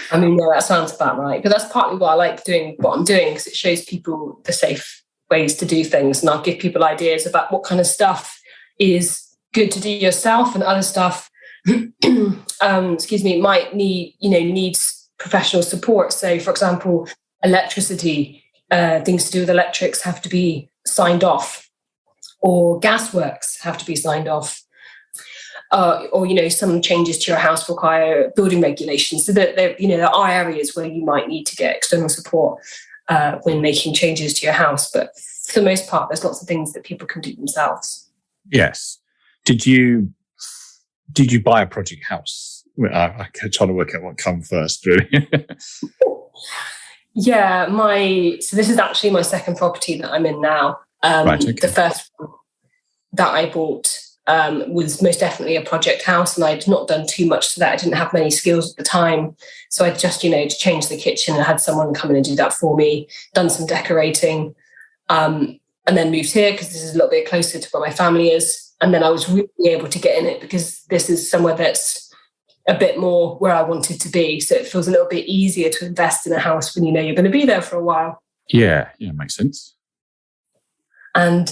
I mean, yeah, that sounds about right. But that's partly why I like doing what I'm doing, because it shows people the safe ways to do things. And I'll give people ideas about what kind of stuff is good to do yourself and other stuff might needs professional support. So, for example, electricity, things to do with electrics have to be signed off, or gas works have to be signed off, or some changes to your house require building regulations. So that there are areas where you might need to get external support when making changes to your house. But for the most part, there's lots of things that people can do themselves. Yes. Did you buy a project house? I'm trying to work out what come first, really. Yeah, so this is actually my second property that I'm in now. Right, okay. The first one that I bought was most definitely a project house, and I'd not done too much to that. I didn't have many skills at the time. So I just, to change the kitchen and had someone come in and do that for me, done some decorating, and then moved here because this is a little bit closer to where my family is. And then I was really able to get in it because this is somewhere that's a bit more where I wanted to be. So it feels a little bit easier to invest in a house when you know you're going to be there for a while. Yeah, makes sense. And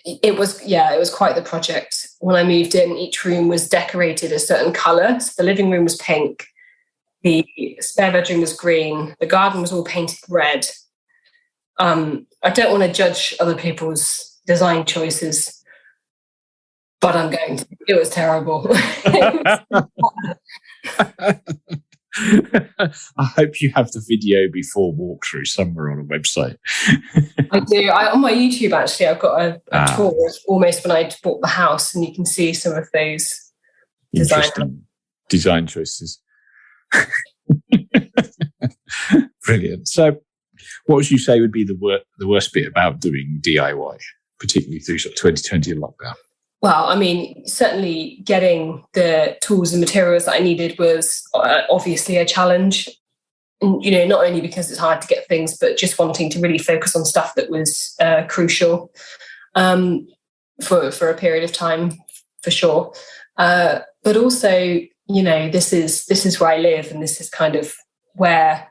it was quite the project. When I moved in, each room was decorated a certain colour. So the living room was pink, the spare bedroom was green, the garden was all painted red. I don't want to judge other people's design choices, but I'm going to. It was terrible. I hope you have the video before walkthrough somewhere on a website. I do. On my YouTube, actually, I've got a tour almost when I bought the house, and you can see some of those design choices. Brilliant. So, what would you say would be the worst bit about doing DIY, particularly through 2020 lockdown? Well, I mean, certainly getting the tools and materials that I needed was obviously a challenge. And, not only because it's hard to get things, but just wanting to really focus on stuff that was crucial for a period of time, for sure. But also, this is where I live, and this is kind of where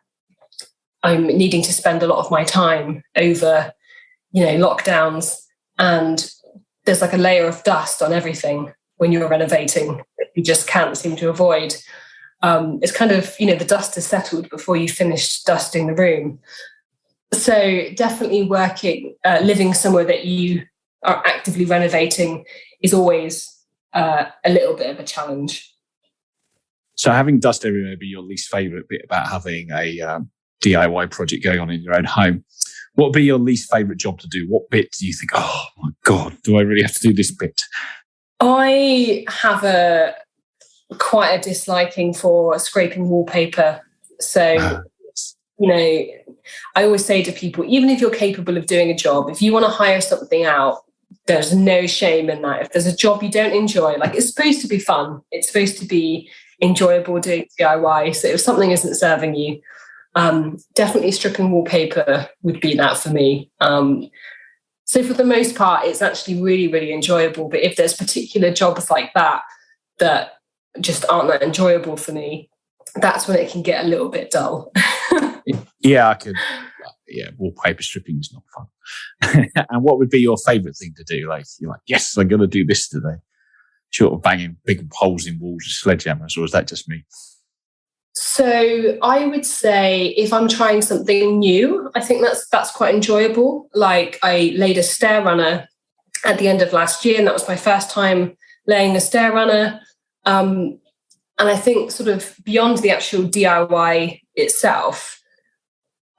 I'm needing to spend a lot of my time over, lockdowns, and there's like a layer of dust on everything when you're renovating that you just can't seem to avoid. It's kind of, the dust is settled before you finish dusting the room. So definitely living somewhere that you are actively renovating is always a little bit of a challenge. So having dust everywhere be your least favourite bit about having a DIY project going on in your own home, what would be your least favourite job to do? What bit do you think, oh my God, do I really have to do this bit? I have quite a disliking for scraping wallpaper. So, I always say to people, even if you're capable of doing a job, if you want to hire something out, there's no shame in that. If there's a job you don't enjoy, like it's supposed to be fun, it's supposed to be enjoyable doing DIY. So if something isn't serving you, definitely stripping wallpaper would be that for me. So for the most part, it's actually really, really enjoyable. But if there's particular jobs like that just aren't that enjoyable for me, that's when it can get a little bit dull. Yeah, wallpaper stripping is not fun. And what would be your favourite thing to do? Like, you're like, yes, I'm going to do this today. Short of banging big holes in walls with sledgehammers, or is that just me? So I would say if I'm trying something new, I think that's quite enjoyable. Like I laid a stair runner at the end of last year, and that was my first time laying a stair runner. And I think sort of beyond the actual DIY itself,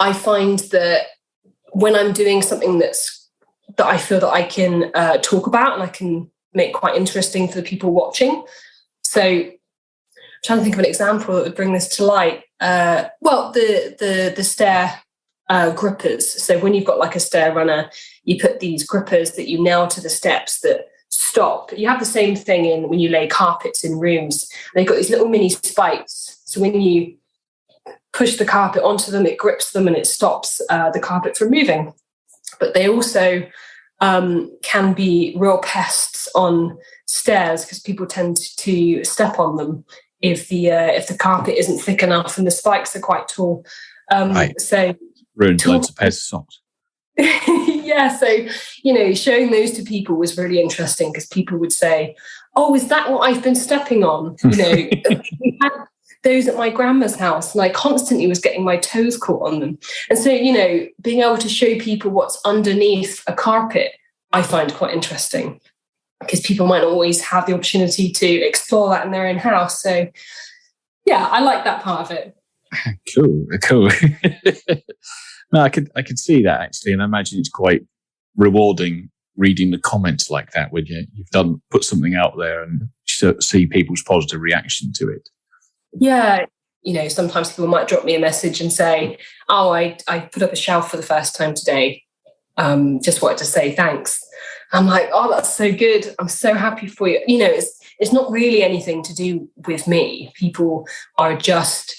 I find that when I'm doing something that I feel that I can talk about and I can make quite interesting for the people watching. So I'm trying to think of an example that would bring this to light. The stair grippers. So when you've got like a stair runner, you put these grippers that you nail to the steps that stop. You have the same thing in when you lay carpets in rooms. They've got these little mini spikes. So when you push the carpet onto them, it grips them and it stops the carpet from moving. But they also can be real pests on stairs because people tend to step on them if the carpet isn't thick enough and the spikes are quite tall. Right. So ruined loads of pairs of socks. Yeah, so showing those to people was really interesting because people would say, "Oh, is that what I've been stepping on?" We had those at my grandma's house, and I constantly was getting my toes caught on them. And so, being able to show people what's underneath a carpet, I find quite interesting because people might not always have the opportunity to explore that in their own house. So, yeah, I like that part of it. Cool. No, I could see that actually, and I imagine it's quite rewarding reading the comments like that when you've put something out there and see people's positive reaction to it. Yeah, sometimes people might drop me a message and say, "Oh, I put up a shelf for the first time today. Just wanted to say thanks." I'm like, "Oh, that's so good. I'm so happy for you." It's not really anything to do with me. People are just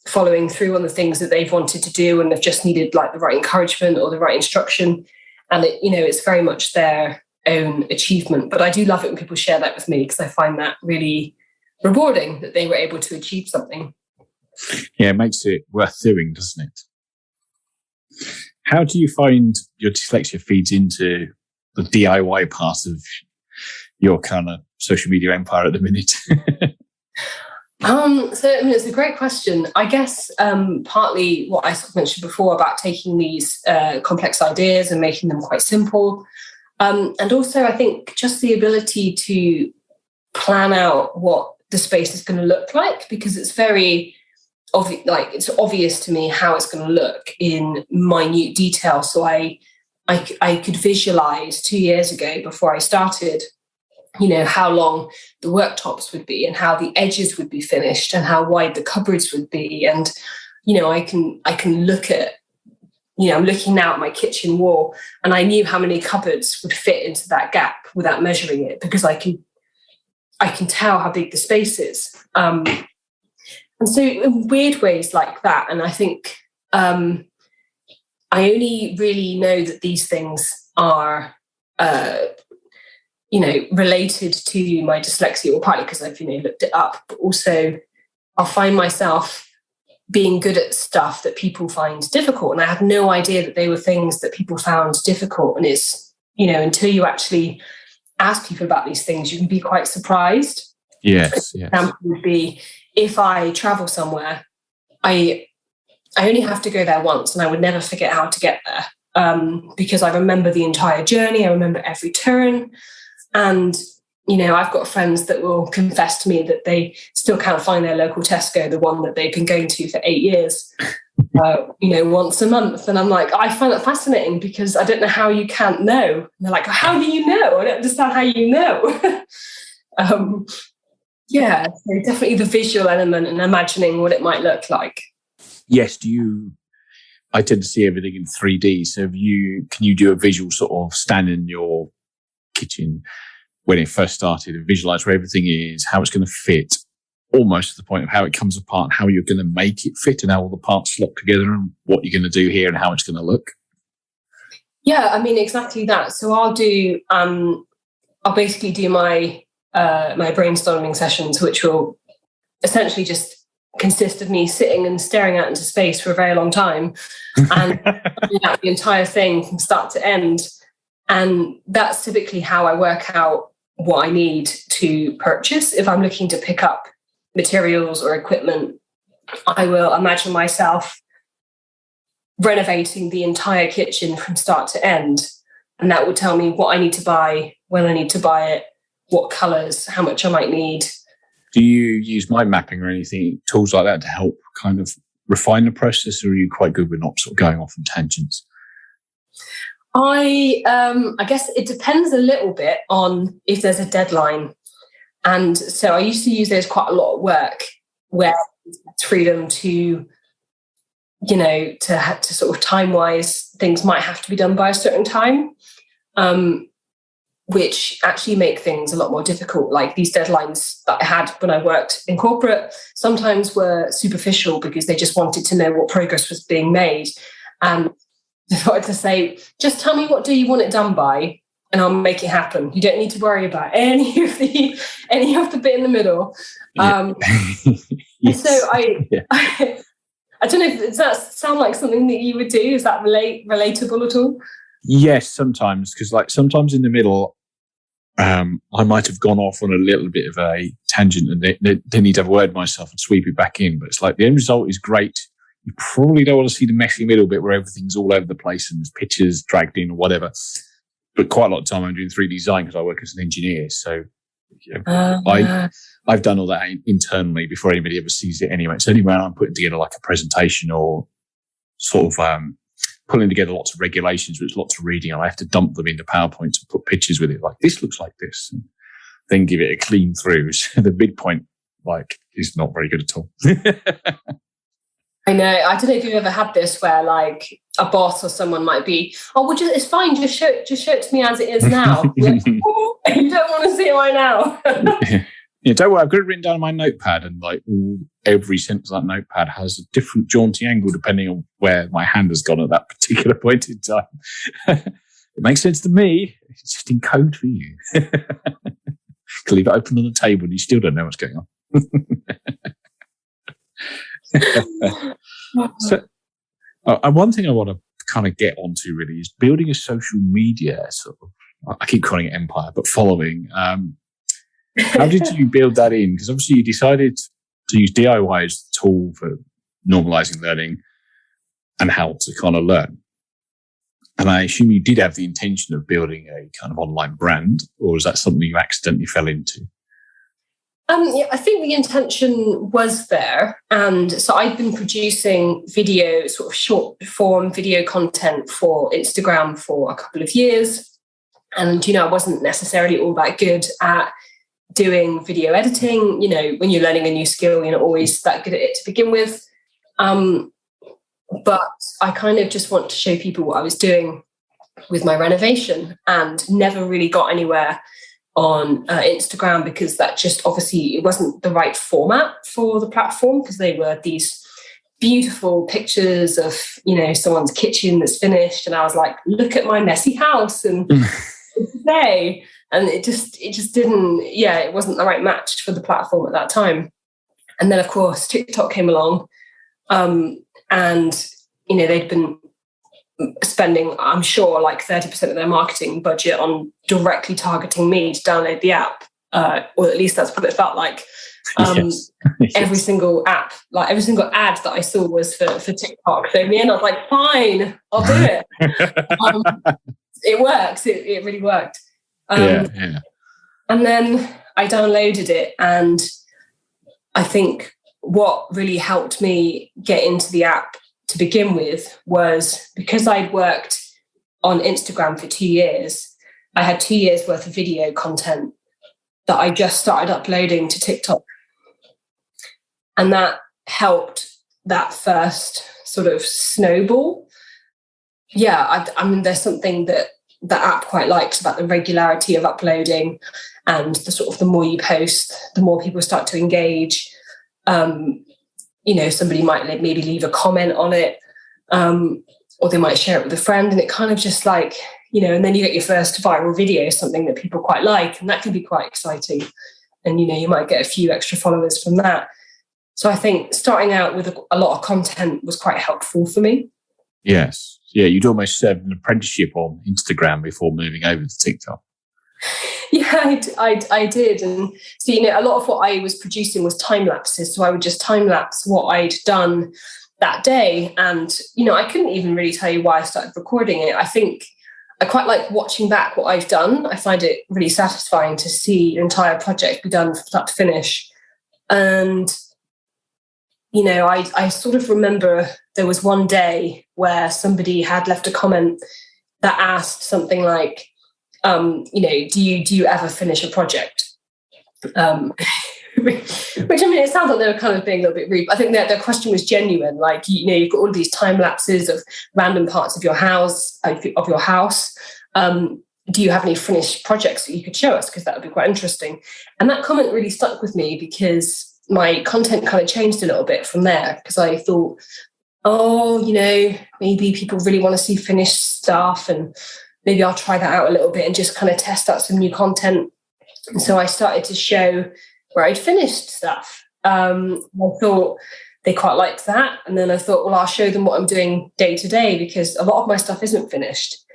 following through on the things that they've wanted to do, and they've just needed like the right encouragement or the right instruction. And it's very much their own achievement. But I do love it when people share that with me because I find that really rewarding that they were able to achieve something. Yeah, it makes it worth doing, doesn't it? How do you find your dyslexia feeds into the DIY part of your kind of social media empire at the minute? It's a great question. I guess partly what I sort of mentioned before about taking these complex ideas and making them quite simple. And also I think just the ability to plan out what the space is going to look like, because it's very it's obvious to me how it's going to look in minute detail. So I could visualize 2 years ago before I started, how long the worktops would be and how the edges would be finished and how wide the cupboards would be. And, I can look at, I'm looking now at my kitchen wall and I knew how many cupboards would fit into that gap without measuring it because I can tell how big the space is. And so in weird ways like that. And I think I only really know that these things are, related to my dyslexia, or partly because I've, looked it up, but also I'll find myself being good at stuff that people find difficult. And I had no idea that they were things that people found difficult. And it's, until you actually ask people about these things, you can be quite surprised. Yes. An example would be if I travel somewhere, I only have to go there once and I would never forget how to get there because I remember the entire journey. I remember every turn. And I've got friends that will confess to me that they still can't find their local Tesco, the one that they've been going to for 8 years, once a month. And I'm like, I find that fascinating because I don't know how you can't know. And they're like, how do you know? I don't understand how you know. So definitely the visual element and imagining what it might look like. Yes, I tend to see everything in 3D. So can you do a visual sort of stand in your kitchen when it first started and visualize where everything is, how it's going to fit, almost to the point of how it comes apart, how you're going to make it fit and how all the parts slot together and what you're going to do here and how it's going to look? Yeah, I mean, exactly that. So I'll basically do my brainstorming sessions, which will essentially just consist of me sitting and staring out into space for a very long time and doing out the entire thing from start to end. And that's typically how I work out what I need to purchase. If I'm looking to pick up materials or equipment, I will imagine myself renovating the entire kitchen from start to end. And that will tell me what I need to buy, when I need to buy it, what colours, how much I might need. Do you use mind mapping or anything, tools like that to help kind of refine the process, or are you quite good with not sort of going off on tangents? I guess it depends a little bit on if there's a deadline. And so I used to use those quite a lot at work, where it's freedom to, to sort of time-wise, things might have to be done by a certain time, which actually make things a lot more difficult. Like these deadlines that I had when I worked in corporate sometimes were superficial because they just wanted to know what progress was being made. And I wanted to say, just tell me what day you want it done by, and I'll make it happen. You don't need to worry about any of the bit in the middle. Yes. So I don't know. Does that sound like something that you would do? Is that relatable at all? Yes, sometimes, because like sometimes in the middle, I might have gone off on a little bit of a tangent and then need to have a word myself and sweep it back in. But it's like the end result is great. You probably don't want to see the messy middle bit where everything's all over the place and there's pictures dragged in or whatever. But quite a lot of time I'm doing 3D design because I work as an engineer. So I've done all that internally before anybody ever sees it anyway. It's only when I'm putting together like a presentation or sort of pulling together lots of regulations, which lots of reading, and I have to dump them into PowerPoint and put pictures with it. Like, this looks like this. And then give it a clean through. So the midpoint, is not very good at all. I know. I don't know if you've ever had this where like a boss or someone might be, it's fine. Just show it to me as it is now. Like, you don't want to see it right now. Yeah, don't worry. I've got it written down on my notepad, and every sentence on that notepad has a different jaunty angle depending on where my hand has gone at that particular point in time. It makes sense to me. It's just in code for you. You can leave it open on the table and you still don't know what's going on. So, one thing I want to kind of get onto really is building a social media sort of, I keep calling it empire, but following. How did you build that in? Because obviously you decided to use DIY as the tool for normalizing learning and how to kind of learn. And I assume you did have the intention of building a kind of online brand, or was that something you accidentally fell into? I think the intention was there. And so I've been producing video, sort of short form video content for Instagram for a couple of years. And, I wasn't necessarily all that good at doing video editing. When you're learning a new skill, you're not always that good at it to begin with. But I kind of just want to show people what I was doing with my renovation, and never really got anywhere on Instagram because that just obviously it wasn't the right format for the platform, because they were these beautiful pictures of someone's kitchen that's finished, and I was like, look at my messy house and today, and it just didn't, it wasn't the right match for the platform at that time. And then of course TikTok came along, and they'd been spending, I'm sure, like 30% of their marketing budget on directly targeting me to download the app, or at least that's what it felt like. Yes. Every single app, like every single ad that I saw was for TikTok. So in the end, I was like, fine, I'll do it. It works. It really worked. And then I downloaded it, and I think what really helped me get into the app to begin with was because I'd worked on Instagram for 2 years, I had 2 years worth of video content that I just started uploading to TikTok. And that helped that first sort of snowball. Yeah, I mean, there's something that the app quite likes about the regularity of uploading, and the sort of the more you post, the more people start to engage. Somebody might maybe leave a comment on it, or they might share it with a friend, and it kind of just like, and then you get your first viral video, something that people quite like, and that can be quite exciting. And, you might get a few extra followers from that. So I think starting out with a lot of content was quite helpful for me. Yes. Yeah, you'd almost served an apprenticeship on Instagram before moving over to TikTok. Yeah, I did. And so, a lot of what I was producing was time lapses. So I would just time lapse what I'd done that day. And, I couldn't even really tell you why I started recording it. I think I quite like watching back what I've done. I find it really satisfying to see an entire project be done from start to finish. And, I sort of remember there was one day where somebody had left a comment that asked something like, do you ever finish a project? Which, I mean, it sounds like they were kind of being a little bit rude. I think that their question was genuine. Like, you've got all of these time lapses of random parts of your house. Do you have any finished projects that you could show us? Because that would be quite interesting. And that comment really stuck with me because my content kind of changed a little bit from there, because I thought, maybe people really want to see finished stuff, and maybe I'll try that out a little bit and just kind of test out some new content. And so I started to show where I'd finished stuff. I thought they quite liked that. And then I thought, well, I'll show them what I'm doing day to day, because a lot of my stuff isn't finished.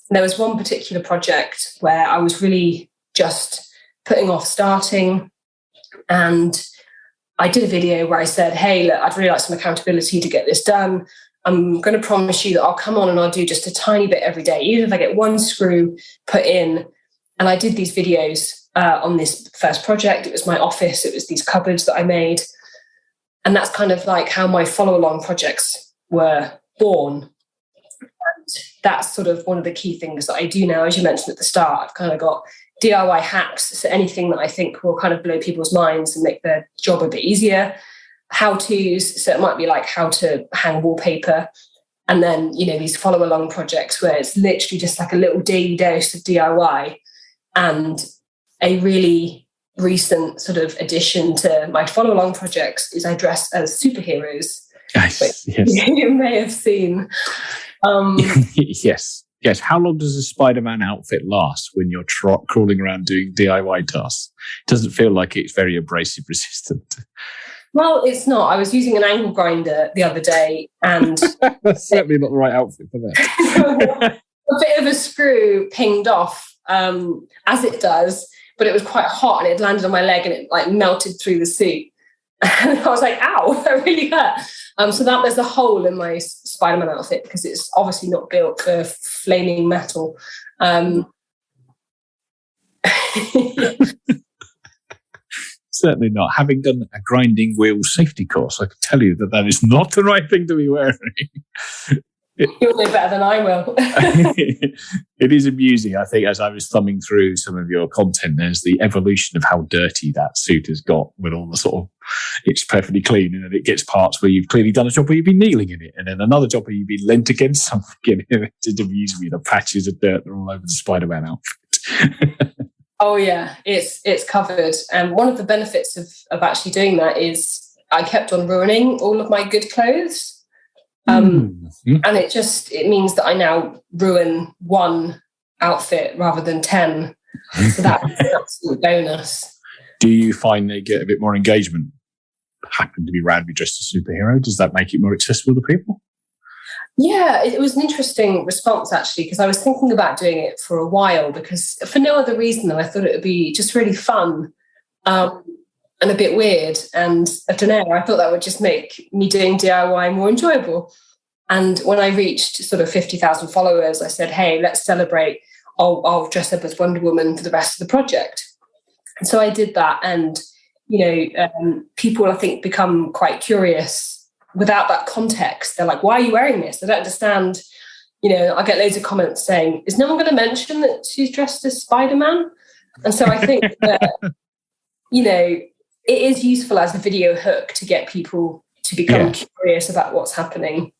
And there was one particular project where I was really just putting off starting. And I did a video where I said, hey, look, I'd really like some accountability to get this done. I'm going to promise you that I'll come on and I'll do just a tiny bit every day, even if I get one screw put in. And I did these videos on this first project. It was my office. It was these cupboards that I made. And that's kind of like how my follow-along projects were born. And that's sort of one of the key things that I do now. As you mentioned at the start, I've kind of got DIY hacks. So anything that I think will kind of blow people's minds and make their job a bit easier. How-tos, so it might be like how to hang wallpaper, and then these follow-along projects where it's literally just like a little daily dose of DIY. And a really recent sort of addition to my follow-along projects is I dress as superheroes. Yes. You may have seen. Yes. How long does a Spider-Man outfit last when you're crawling around doing DIY tasks? It doesn't feel like it's very abrasive resistant. Well, it's not. I was using an angle grinder the other day, and that's certainly not the right outfit for that. A bit of a screw pinged off, as it does, but it was quite hot, and it landed on my leg, and it like melted through the suit. And I was like, "Ow, that really hurt." So that there's a hole in my Spider-Man outfit because it's obviously not built for flaming metal. Certainly not. Having done a grinding wheel safety course, I can tell you that is not the right thing to be wearing. You'll know better than I will. It is amusing, I think, as I was thumbing through some of your content, there's the evolution of how dirty that suit has got with all the sort of, it's perfectly clean, and then it gets parts where you've clearly done a job where you've been kneeling in it, and then another job where you've been leant against something, and it just amuses me, the patches of dirt that are all over the Spider-Man outfit. Oh yeah, it's covered. And one of the benefits of actually doing that is I kept on ruining all of my good clothes. And it means that I now ruin one outfit rather than 10. So that's an absolute bonus. Do you find they get a bit more engagement? Happen to be randomly dressed as a superhero? Does that make it more accessible to people? Yeah, it was an interesting response, actually, because I was thinking about doing it for a while, because for no other reason than I thought it would be just really fun and a bit weird. And I don't know, I thought that would just make me doing DIY more enjoyable. And when I reached sort of 50,000 followers, I said, hey, let's celebrate. I'll dress up as Wonder Woman for the rest of the project. So I did that, and people, I think, become quite curious without that context. They're like, why are you wearing this? I don't understand. I get loads of comments saying, is no one going to mention that she's dressed as Spider-Man? And so I think that, it is useful as a video hook to get people to become curious about what's happening.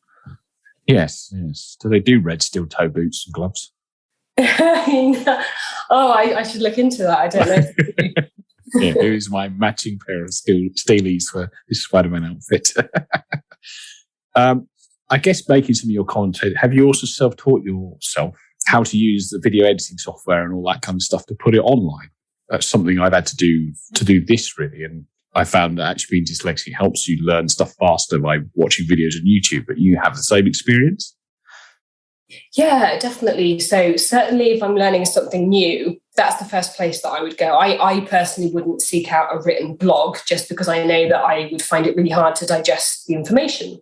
Yes. Do they do red steel toe boots and gloves? I should look into that. I don't know. Yeah, here's my matching pair of steelies for this Spider-Man outfit. I guess making some of your content, have you also self-taught yourself how to use the video editing software and all that kind of stuff to put it online? That's something I've had to do this really. And I found that actually being dyslexic helps you learn stuff faster by watching videos on YouTube, but you have the same experience? Yeah, definitely. So certainly if I'm learning something new, that's the first place that I would go. I personally wouldn't seek out a written blog just because I know that I would find it really hard to digest the information.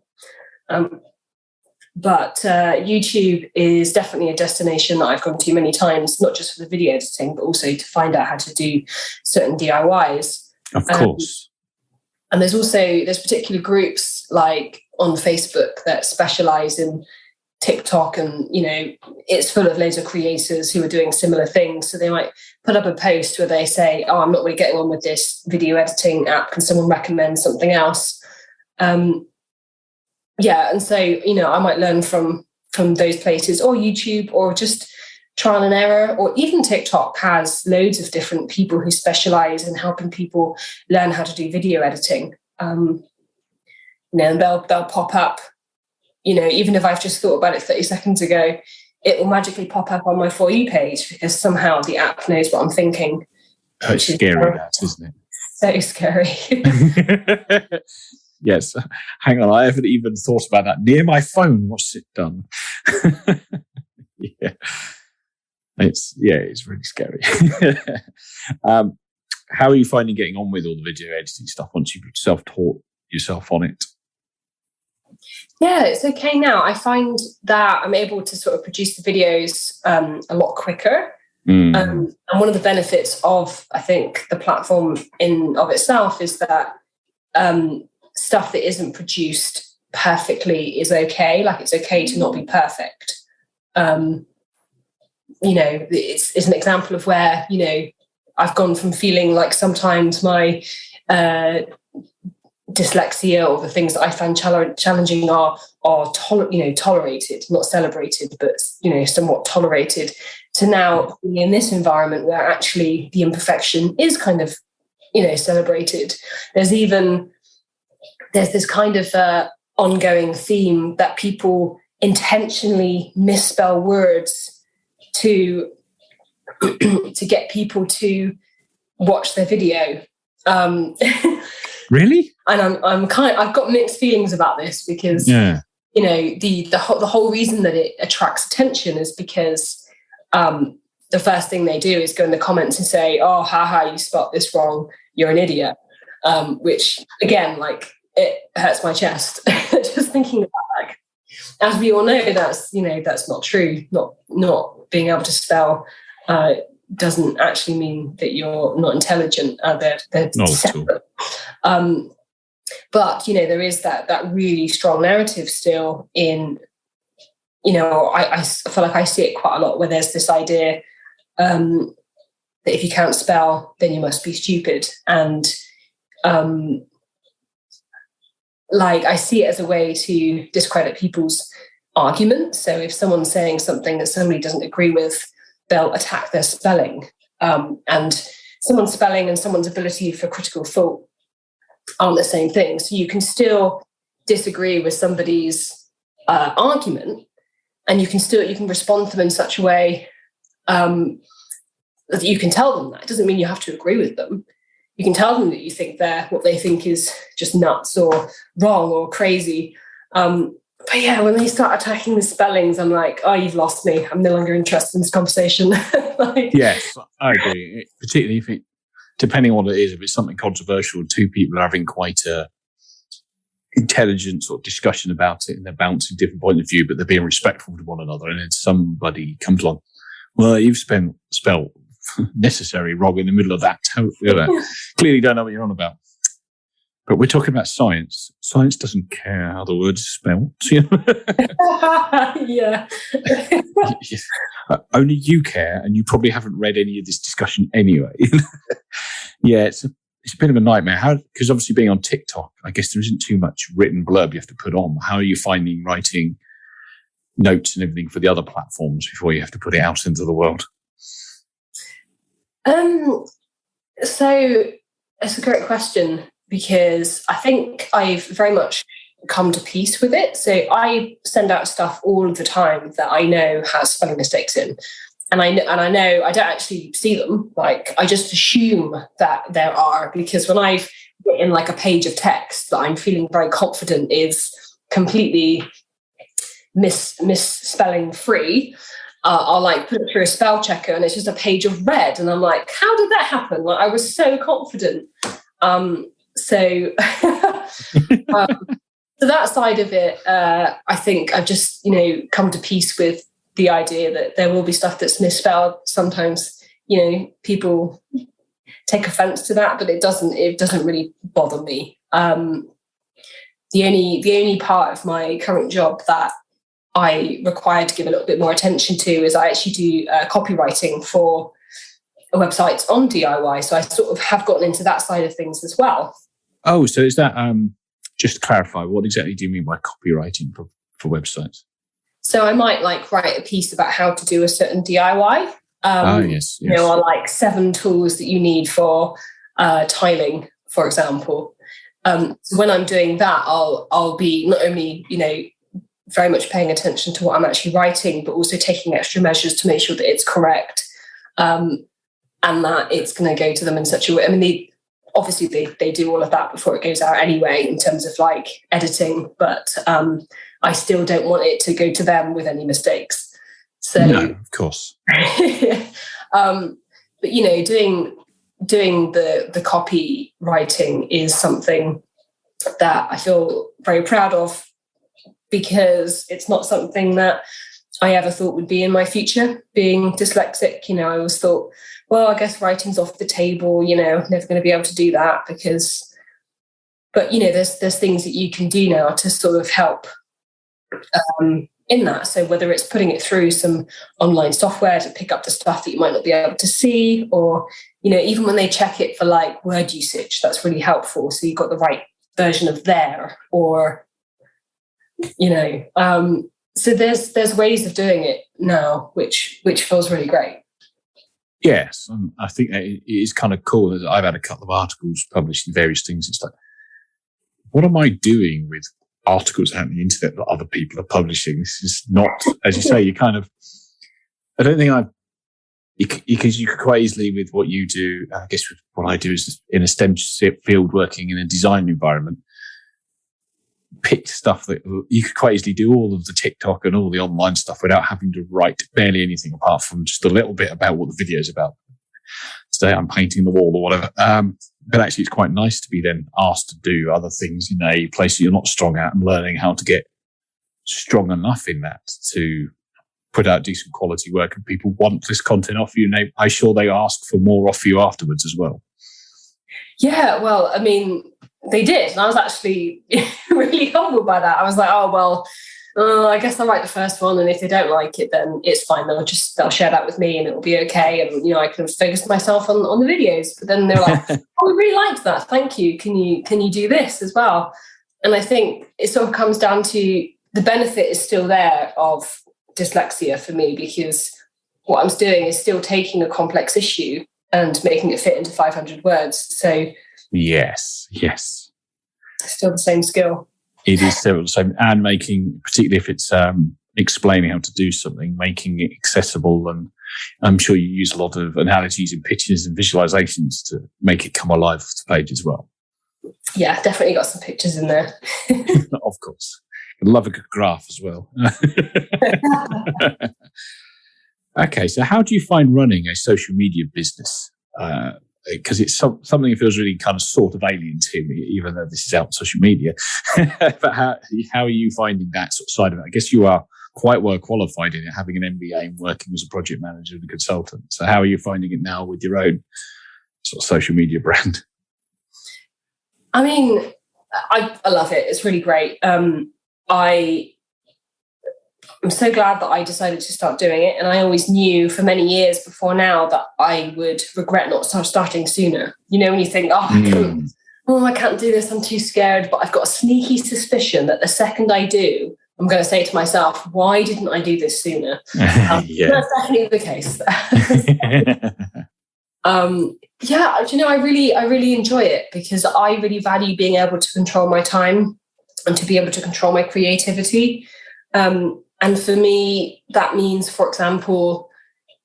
But YouTube is definitely a destination that I've gone to many times, not just for the video editing, but also to find out how to do certain DIYs. Of course. And there's particular groups like on Facebook that specialize in TikTok, and it's full of loads of creators who are doing similar things. So they might put up a post where they say, oh, I'm not really getting on with this video editing app, can someone recommend something else? And so I might learn from those places, or YouTube, or just trial and error, or even TikTok has loads of different people who specialize in helping people learn how to do video editing. And they'll pop up. Even if I've just thought about it 30 seconds ago, it will magically pop up on my For You page because somehow the app knows what I'm thinking. Oh, it's scary, that, isn't it? So scary. Yes. Hang on, I haven't even thought about that. Near my phone, what's it done? Yeah. It's really scary. How are you finding getting on with all the video editing stuff once you've self-taught yourself on it? Yeah, it's okay now. I find that I'm able to sort of produce the videos a lot quicker. And one of the benefits of, I think, the platform in of itself is that stuff that isn't produced perfectly is okay. Like, it's okay to not be perfect. It's an example of where, I've gone from feeling like sometimes my dyslexia or the things that I find challenging are tolerated, not celebrated, but somewhat tolerated, to now being in this environment where actually the imperfection is kind of celebrated. There's this kind of ongoing theme that people intentionally misspell words to get people to watch their video. Really? And I've got mixed feelings about this because the whole reason that it attracts attention is because the first thing they do is go in the comments and say, oh, haha, you spelled this wrong, you're an idiot. Which again, like, it hurts my chest just thinking about, like, as we all know, that's not true. Not being able to spell doesn't actually mean that you're not intelligent. They're not separate. But there is that really strong narrative still in, I feel like I see it quite a lot, where there's this idea that if you can't spell, then you must be stupid. And I see it as a way to discredit people's arguments. So if someone's saying something that somebody doesn't agree with, they'll attack their spelling. And someone's spelling and someone's ability for critical thought aren't the same thing. So you can still disagree with somebody's argument, and you can respond to them in such a way that you can tell them that. It doesn't mean you have to agree with them. You can tell them that you think what they think is just nuts or wrong or crazy. But yeah, when they start attacking the spellings, I'm like, oh, you've lost me. I'm no longer interested in this conversation. Yes, I agree. Particularly if depending on what it is, if it's something controversial, two people are having quite a intelligent sort of discussion about it, and they're bouncing different points of view, but they're being respectful to one another. And then somebody comes along, well, you've spelled necessary wrong in the middle of that. Clearly don't know what you're on about. But we're talking about science. Science doesn't care how the word is spelled. Yeah. Only you care, and you probably haven't read any of this discussion anyway. Yeah, it's a bit of a nightmare. Because obviously being on TikTok, I guess there isn't too much written blurb you have to put on. How are you finding writing notes and everything for the other platforms before you have to put it out into the world? So it's a great question, because I think I've very much come to peace with it. So I send out stuff all of the time that I know has spelling mistakes in. And I know I don't actually see them. Like, I just assume that there are, because when I've written like a page of text that I'm feeling very confident is completely misspelling free, I'll like put it through a spell checker and it's just a page of red. And I'm like, how did that happen? Like, I was so confident. So that side of it, I think I've just, come to peace with the idea that there will be stuff that's misspelled. Sometimes, people take offense to that, but it doesn't really bother me. The only part of my current job that I require to give a little bit more attention to is I actually do copywriting for websites on DIY. So I sort of have gotten into that side of things as well. Oh, so is that, just to clarify, what exactly do you mean by copywriting for websites? So I might write a piece about how to do a certain DIY. Yes. Or like 7 tools that you need for tiling, for example. So when I'm doing that, I'll be not only, very much paying attention to what I'm actually writing, but also taking extra measures to make sure that it's correct, and that it's going to go to them in such a way. I mean, obviously they do all of that before it goes out anyway, in terms of editing, but I still don't want it to go to them with any mistakes. So no, of course. But doing the copywriting is something that I feel very proud of, because it's not something that I ever thought would be in my future, being dyslexic. I always thought, well, I guess writing's off the table, never going to be able to do that but there's things that you can do now to sort of help in that. So whether it's putting it through some online software to pick up the stuff that you might not be able to see, or, even when they check it for word usage, that's really helpful. So you've got the right version of there, or, so there's ways of doing it now, which feels really great. Yes, I think it is kind of cool. I've had a couple of articles published in various things. It's like, what am I doing with articles out on the internet that other people are publishing? This is not, as you say, I don't think because you could quite easily, with what you do, I guess what I do is in a STEM field, working in a design environment, pick stuff that you could quite easily do all of the TikTok and all the online stuff without having to write barely anything apart from just a little bit about what the video is about. Today I'm painting the wall or whatever. But actually it's quite nice to be then asked to do other things in a place that you're not strong at, and learning how to get strong enough in that to put out decent quality work, and people want this content off you. And I'm sure they ask for more off you afterwards as well. Yeah, well, I mean, they did. And I was actually really humbled by that. I was like, oh, well, I guess I'll write the first one. And if they don't like it, then it's fine. They'll share that with me and it'll be okay. And, I can focus myself on the videos. But then they're like, oh, we really liked that. Thank you. Can you do this as well? And I think it sort of comes down to the benefit is still there of dyslexia for me, because what I'm doing is still taking a complex issue and making it fit into 500 words. So yes. Still the same skill. It is still the same, and making, particularly if it's explaining how to do something, making it accessible. And I'm sure you use a lot of analogies and pictures and visualizations to make it come alive off the page as well. Yeah, definitely got some pictures in there. Of course. I love a good graph as well. Okay, so how do you find running a social media business? Because it's something that feels really kind of sort of alien to me, even though this is out on social media. But how are you finding that sort of side of it? I guess you are quite well qualified in it, having an MBA and working as a project manager and a consultant. So how are you finding it now with your own sort of social media brand? I mean, I love it. It's really great. I'm so glad that I decided to start doing it. And I always knew for many years before now that I would regret not starting sooner. You know, when you think, I can't do this, I'm too scared. But I've got a sneaky suspicion that the second I do, I'm going to say to myself, why didn't I do this sooner? That's definitely the case. I really enjoy it because I really value being able to control my time and to be able to control my creativity. And for me, that means, for example,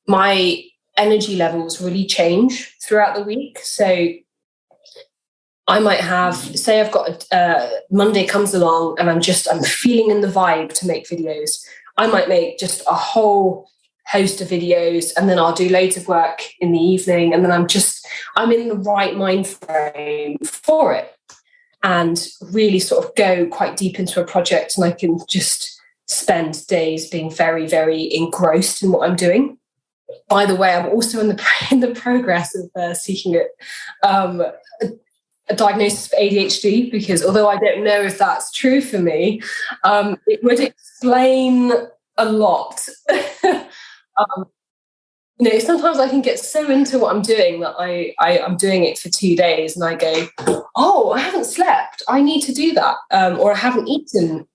my energy levels really change throughout the week. So I might have, say I've got Monday comes along and I'm feeling in the vibe to make videos. I might make just a whole host of videos and then I'll do loads of work in the evening. And then I'm in the right mind frame for it and really sort of go quite deep into a project, and I can just spend days being very, very engrossed in what I'm doing. By the way, I'm also in the progress of seeking a diagnosis for ADHD, because although I don't know if that's true for me, it would explain a lot. Sometimes I can get so into what I'm doing that I'm doing it for 2 days and I go, I haven't slept, I need to do that. Or I haven't eaten,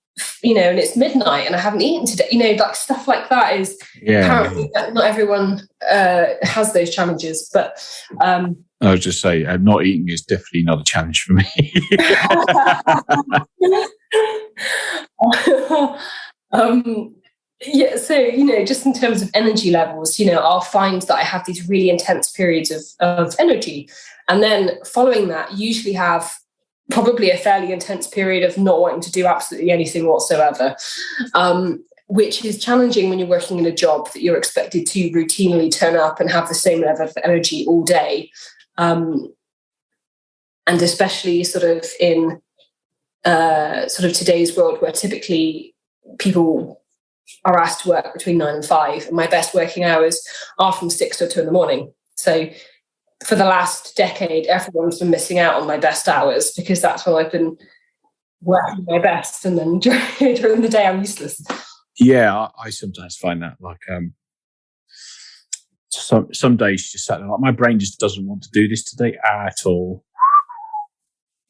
and it's midnight and I haven't eaten today. Like stuff like that is apparently not everyone has those challenges. But I was just say, not eating is definitely not a challenge for me. So, just in terms of energy levels, I'll find that I have these really intense periods of energy. And then following that, usually have probably a fairly intense period of not wanting to do absolutely anything whatsoever, which is challenging when you're working in a job that you're expected to routinely turn up and have the same level of energy all day. And especially sort of in today's world where typically people are asked to work between 9 and 5. And my best working hours are from 6 to 2 in the morning. So for the last decade, everyone's been missing out on my best hours because that's when I've been working my best. And then during the day, I'm useless. Yeah, I sometimes find that some days just sat there, my brain just doesn't want to do this today at all.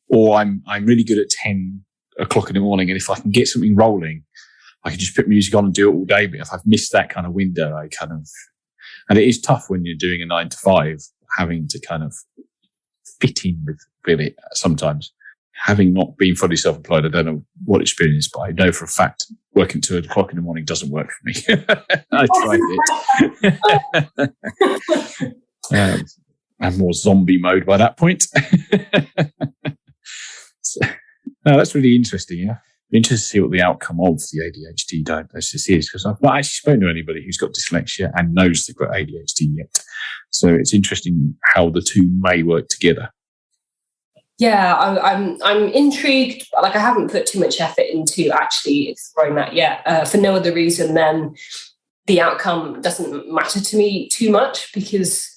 Or I'm really good at 10 o'clock in the morning, and if I can get something rolling, I can just put music on and do it all day. But if I've missed that kind of window, and it is tough when you're doing a 9 to 5, having to kind of fit in with it sometimes. Having not been fully self-employed, I don't know what experience, but I know for a fact working 2 o'clock in the morning doesn't work for me. I tried it. I'm more zombie mode by that point. No, that's really interesting. Yeah, I'm interested to see what the outcome of the ADHD diagnosis is, because I've not actually spoken to anybody who's got dyslexia and knows they've got ADHD yet. So it's interesting how the two may work together. Yeah, I'm intrigued, but I haven't put too much effort into actually exploring that yet. For no other reason than the outcome doesn't matter to me too much, because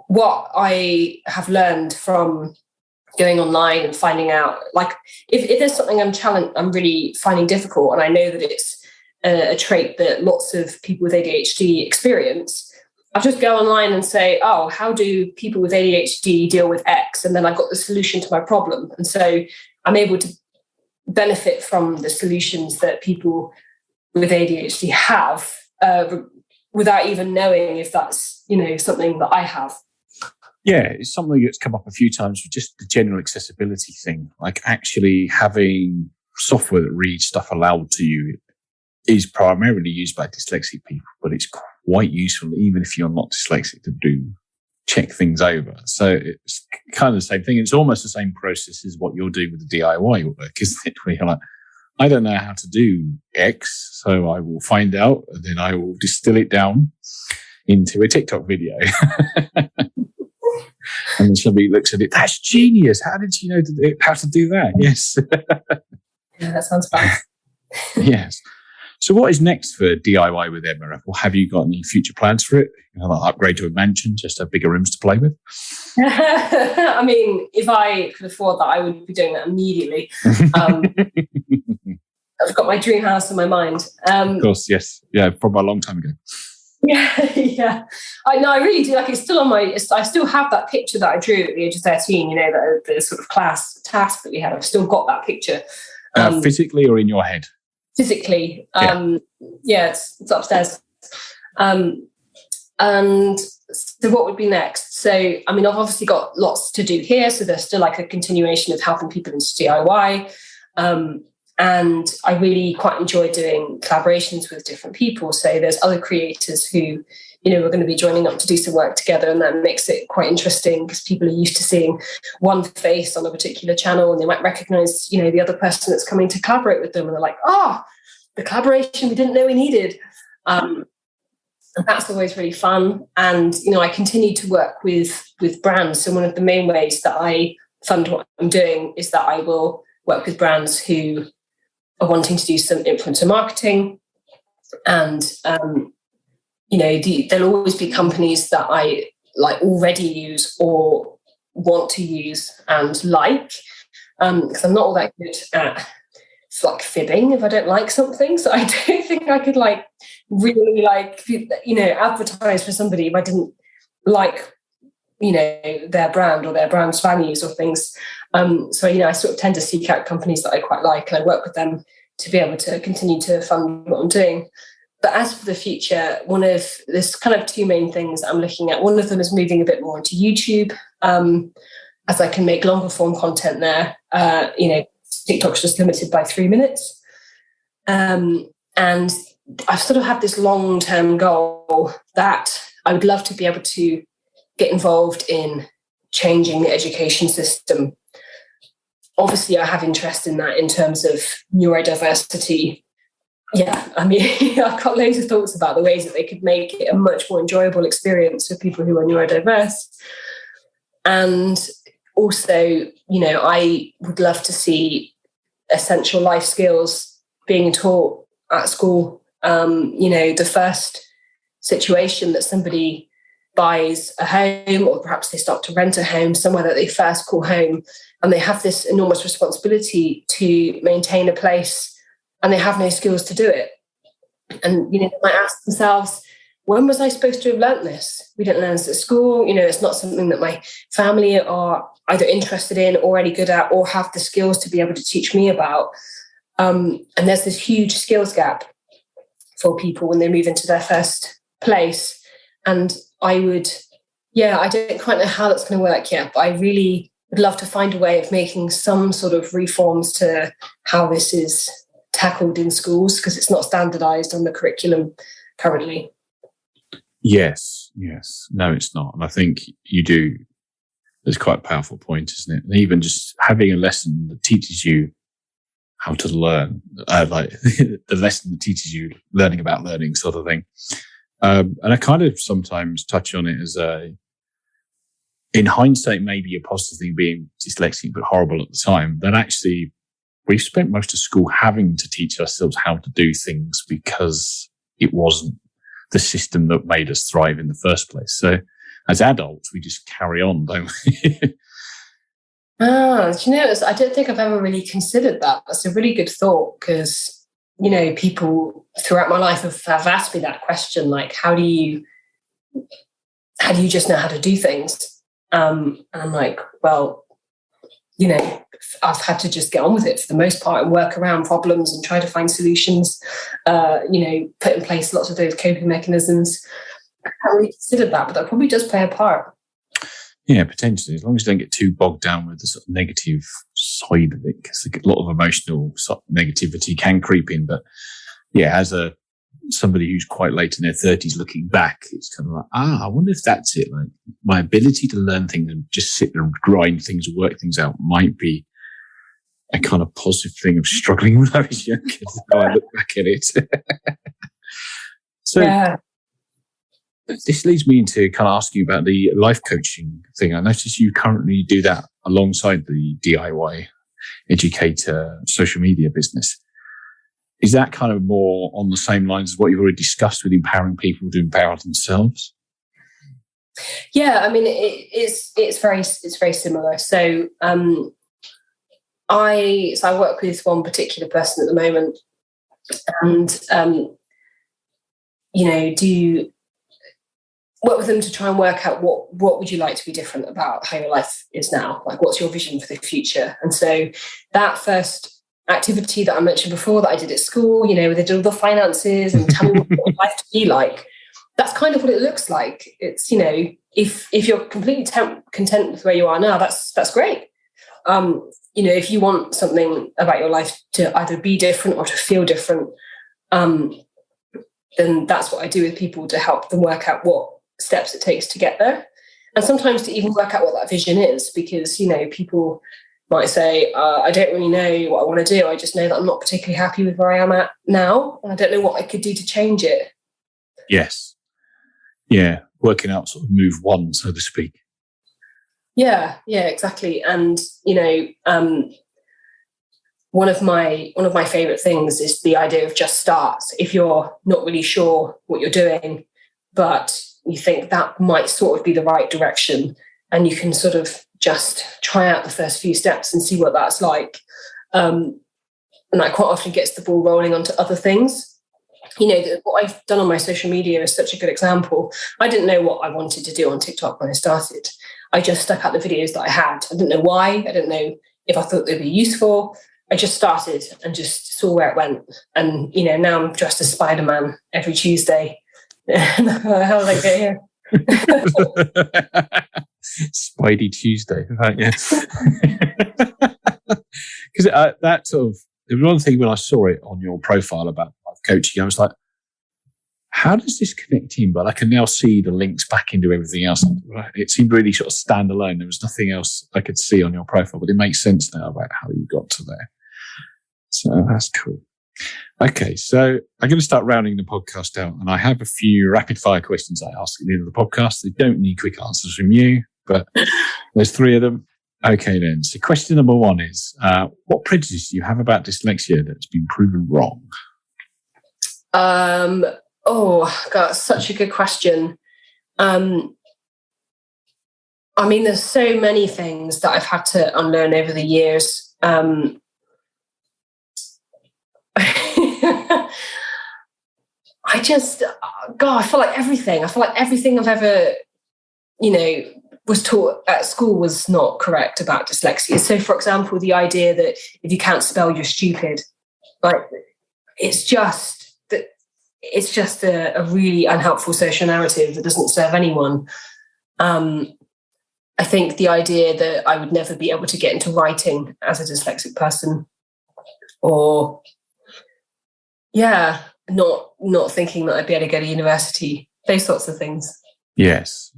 what I have learned from going online and finding out, if there's something I'm really finding difficult, and I know that it's a trait that lots of people with ADHD experience, I'll just go online and say, how do people with ADHD deal with X? And then I've got the solution to my problem. And so I'm able to benefit from the solutions that people with ADHD have without even knowing if that's, something that I have. Yeah, it's something that's come up a few times with just the general accessibility thing. Like actually having software that reads stuff aloud to you is primarily used by dyslexic people, but it's quite useful even if you're not dyslexic to check things over. So it's kind of the same thing. It's almost the same process as what you're doing with the DIY work, isn't it? Where you're like, I don't know how to do X, so I will find out, and then I will distill it down into a TikTok video. And then somebody looks at it, that's genius. How did you know how to do that? Yes. Yeah, that sounds fun. Yes. So what is next for DIY with Emma? Or have you got any future plans for it? Like upgrade to a mansion, just have bigger rooms to play with? I mean, if I could afford that, I would be doing that immediately. I've got my dream house in my mind. Of course, yes. Yeah, from a long time ago. Yeah. I really do. Like, it's still on my. I still have that picture that I drew at the age of 13. You know, the sort of class task that we had. I've still got that picture. Physically or in your head? Physically. It's upstairs. And so, what would be next? So, I mean, I've obviously got lots to do here. So, there's still like a continuation of helping people into DIY. And I really quite enjoy doing collaborations with different people. So there's other creators who, you know, are going to be joining up to do some work together. And that makes it quite interesting because people are used to seeing one face on a particular channel and they might recognize, you know, the other person that's coming to collaborate with them. And they're like, the collaboration we didn't know we needed. And that's always really fun. And, you know, I continue to work with brands. So one of the main ways that I fund what I'm doing is that I will work with brands who are wanting to do some influencer marketing. And, you know, there'll always be companies that I like already use or want to use and like, because I'm not all that good at like fibbing if I don't like something. So I don't think I could like really like, you know, advertise for somebody if I didn't like, you know, their brand or their brand's values or things. So, you know, I sort of tend to seek out companies that I quite like and I work with them to be able to continue to fund what I'm doing. But as for the future, there's kind of two main things I'm looking at. One of them is moving a bit more into YouTube, as I can make longer form content there. You know, TikTok's just limited by 3 minutes. And I've sort of had this long-term goal that I would love to be able to get involved in changing the education system. Obviously, I have interest in that in terms of neurodiversity. Yeah, I mean, I've got loads of thoughts about the ways that they could make it a much more enjoyable experience for people who are neurodiverse. And also, you know, I would love to see essential life skills being taught at school. You know, the first situation that somebody buys a home, or perhaps they start to rent a home somewhere that they first call home, and they have this enormous responsibility to maintain a place, and they have no skills to do it. And, you know, they might ask themselves, when was I supposed to have learnt this? We didn't learn this at school. You know, it's not something that my family are either interested in, already good at, or have the skills to be able to teach me about. And there's this huge skills gap for people when they move into their first place. And I don't quite know how that's going to work yet, but I really would love to find a way of making some sort of reforms to how this is tackled in schools, because it's not standardized on the curriculum currently. Yes. No, it's not. And I think you do. It's quite a powerful point, isn't it? And even just having a lesson that teaches you how to learn, like the lesson that teaches you learning about learning sort of thing. And I kind of sometimes touch on it as in hindsight, maybe a positive thing being dyslexic, but horrible at the time. That actually, we've spent most of school having to teach ourselves how to do things because it wasn't the system that made us thrive in the first place. So as adults, we just carry on, don't we? Do you know, I don't think I've ever really considered that. That's a really good thought, because, you know, people throughout my life have asked me that question, like, how do you just know how to do things? And I'm like, well, you know, I've had to just get on with it for the most part and work around problems and try to find solutions, you know, put in place lots of those coping mechanisms. I haven't really considered that, but that probably does play a part. Yeah, potentially, as long as you don't get too bogged down with the sort of negative side of it, because a lot of emotional negativity can creep in. But yeah, as somebody who's quite late in their 30s looking back, it's kind of like, I wonder if that's it. Like, my ability to learn things and just sit there and grind things, work things out might be a kind of positive thing of struggling when I was younger. How I look back at it. So yeah. This leads me into kind of asking about the life coaching thing. I notice you currently do that alongside the DIY educator social media business. is that kind of more on the same lines as what you've already discussed with empowering people to empower themselves? Yeah, I mean, it's very similar. So I work with one particular person at the moment, and do work with them to try and work out what would you like to be different about how your life is now, like what's your vision for the future. And so that first activity that I mentioned before that I did at school, where they did all the finances and tell me what your life to be like, that's kind of what it looks like. It's, if you're completely content with where you are now, that's great. If you want something about your life to either be different or to feel different, then that's what I do with people, to help them work out what steps it takes to get there. And sometimes to even work out what that vision is, because, people might say, I don't really know what I want to do. I just know that I'm not particularly happy with where I am at now. And I don't know what I could do to change it. Yes. Yeah. Working out sort of move one, so to speak. Yeah, exactly. And, one of my favorite things is the idea of just start. If you're not really sure what you're doing, but you think that might sort of be the right direction, and you can sort of just try out the first few steps and see what that's like. And that quite often gets the ball rolling onto other things. What I've done on my social media is such a good example. I didn't know what I wanted to do on TikTok when I started. I just stuck out the videos that I had. I didn't know why. I didn't know if I thought they'd be useful. I just started and just saw where it went. And, now I'm dressed as Spider-Man every Tuesday. How did I get here? Spidey Tuesday, right? Yeah. Because that sort of, there was one thing when I saw it on your profile about life coaching, I was like, how does this connect in? But I can now see the links back into everything else. It seemed really sort of standalone. There was nothing else I could see on your profile, but it makes sense now about how you got to there. So that's cool. Okay, so I'm going to start rounding the podcast out, and I have a few rapid fire questions I ask at the end of the podcast. They don't need quick answers from you, but there's 3 of them. Okay, then. So question number 1 is, what prejudice do you have about dyslexia that's been proven wrong? Oh, God, such a good question. There's so many things that I've had to unlearn over the years. I feel like everything I've ever, was taught at school was not correct about dyslexia. So, for example, the idea that if you can't spell, you're stupid. Like, it's just a really unhelpful social narrative that doesn't serve anyone. I think the idea that I would never be able to get into writing as a dyslexic person, or not thinking that I'd be able to go to university, those sorts of things. Yes.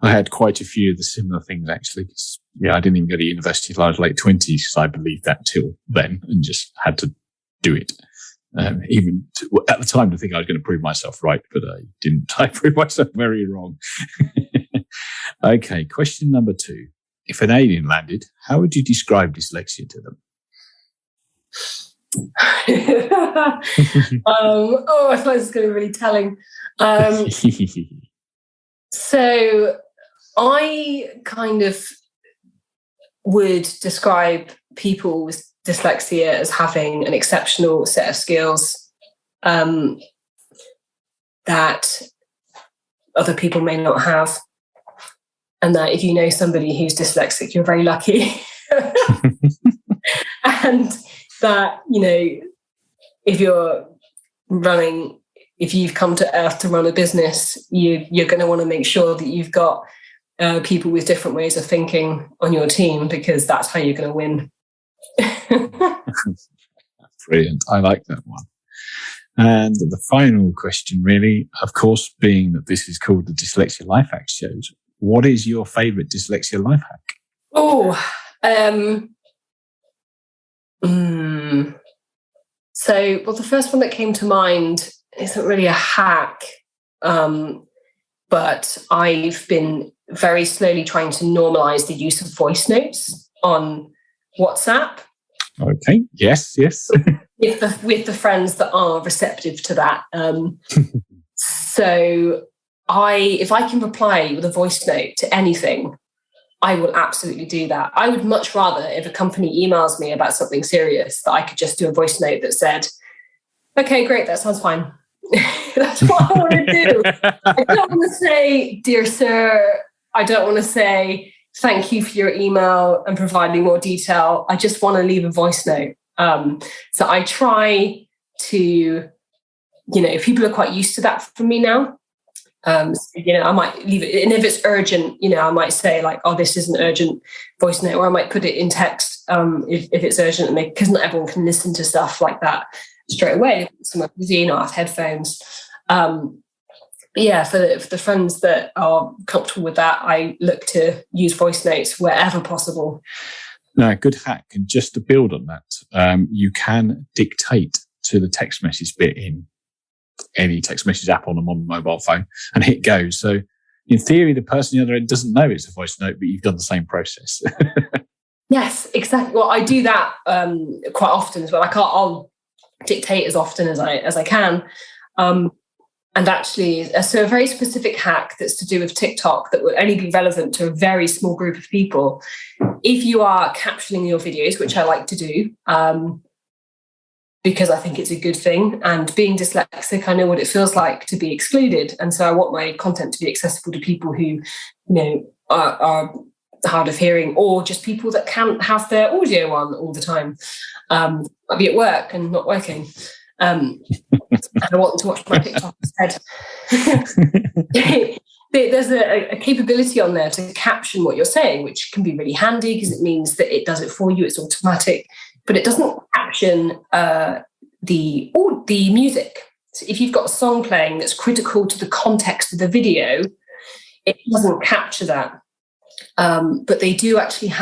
I had quite a few of the similar things, actually. I didn't even go to university until I was late 20s, so I believed that till then and just had to do it. Even at the time, I think I was going to prove myself right, but I didn't. I proved myself very wrong. Okay, question number 2. If an alien landed, how would you describe dyslexia to them? I feel like this is going to be really telling. So I kind of would describe people with dyslexia as having an exceptional set of skills that other people may not have. And that if you know somebody who's dyslexic, you're very lucky. And that, if you've come to Earth to run a business, you're going to want to make sure that you've got people with different ways of thinking on your team, because that's how you're going to win. Brilliant. I like that one. And the final question, really, of course, being that this is called the Dyslexia Life Hack Shows, what is your favourite dyslexia life hack? So, the first one that came to mind isn't really a hack, but I've been very slowly trying to normalise the use of voice notes on WhatsApp. Okay. Yes. with the friends that are receptive to that. So if I can reply with a voice note to anything, I will absolutely do that. I would much rather, if a company emails me about something serious, that I could just do a voice note that said, okay, great, that sounds fine. That's what I want to do. I don't want to say, dear sir, I don't want to say, thank you for your email and providing more detail. I just want to leave a voice note. So I try to, people are quite used to that from me now. I might leave it, and if it's urgent, I might say like, "Oh, this is an urgent voice note," or I might put it in text if it's urgent, because not everyone can listen to stuff like that straight away. Someone busy, have headphones. For the friends that are comfortable with that, I look to use voice notes wherever possible. No, good hack. And just to build on that, you can dictate to the text message bit in any text message app on a modern mobile phone and hit go. So in theory, the person on the other end doesn't know it's a voice note, but you've done the same process. Yes, exactly. Well, I do that quite often as well. I'll dictate as often as I can. And actually, so a very specific hack that's to do with TikTok that would only be relevant to a very small group of people. If you are captioning your videos, which I like to do, because I think it's a good thing. And being dyslexic, I know what it feels like to be excluded. And so I want my content to be accessible to people who, are hard of hearing, or just people that can't have their audio on all the time. I'll be at work and not working. And I want them to watch my TikTok instead. There's a capability on there to caption what you're saying, which can be really handy because it means that it does it for you. It's automatic. But it doesn't caption the music. So if you've got a song playing that's critical to the context of the video, it doesn't capture that. But they do actually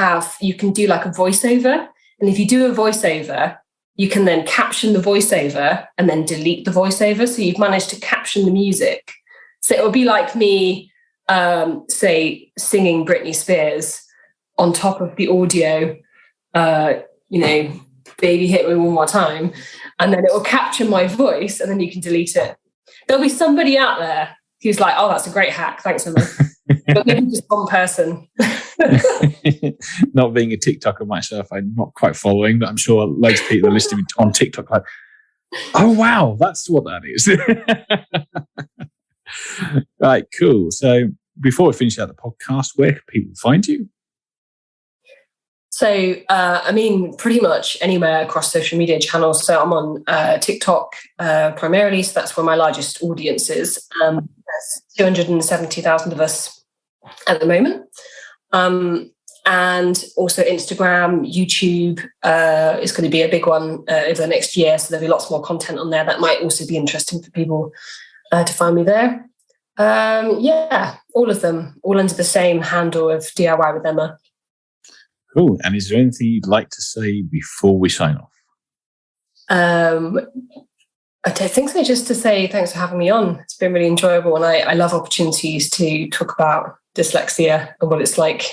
you can do like a voiceover. And if you do a voiceover, you can then caption the voiceover and then delete the voiceover. So you've managed to caption the music. So it would be like me, say, singing Britney Spears on top of the audio, baby hit me one more time, and then it will capture my voice and then you can delete it. There'll be somebody out there who's like, oh, that's a great hack. Thanks, Emma. But maybe just one person. Not being a TikToker myself, I'm not quite following, but I'm sure loads of people are listening on TikTok like, oh, wow, that's what that is. Right, cool. So before we finish out the podcast, where can people find you? So, pretty much anywhere across social media channels. So I'm on TikTok primarily. So that's where my largest audience is. There's 270,000 of us at the moment. And also Instagram, YouTube is going to be a big one over the next year. So there'll be lots more content on there that might also be interesting for people to find me there. All of them, all under the same handle of DIY with Emma. Cool. And is there anything you'd like to say before we sign off? I think so. Just to say thanks for having me on. It's been really enjoyable, and I love opportunities to talk about dyslexia and what it's like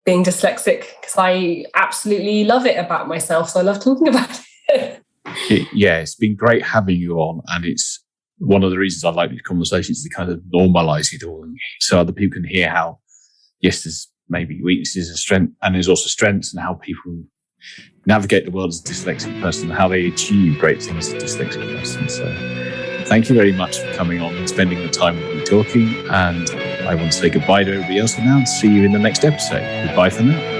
being dyslexic, because I absolutely love it about myself. So I love talking about it. It's been great having you on, and it's one of the reasons I like these conversations to kind of normalize it all, so other people can hear how, yes, there's maybe weaknesses and strength, and there's also strengths, and how people navigate the world as a dyslexic person, how they achieve great things as a dyslexic person. So thank you very much for coming on and spending the time with me talking. And I want to say goodbye to everybody else for now and see you in the next episode. Goodbye for now.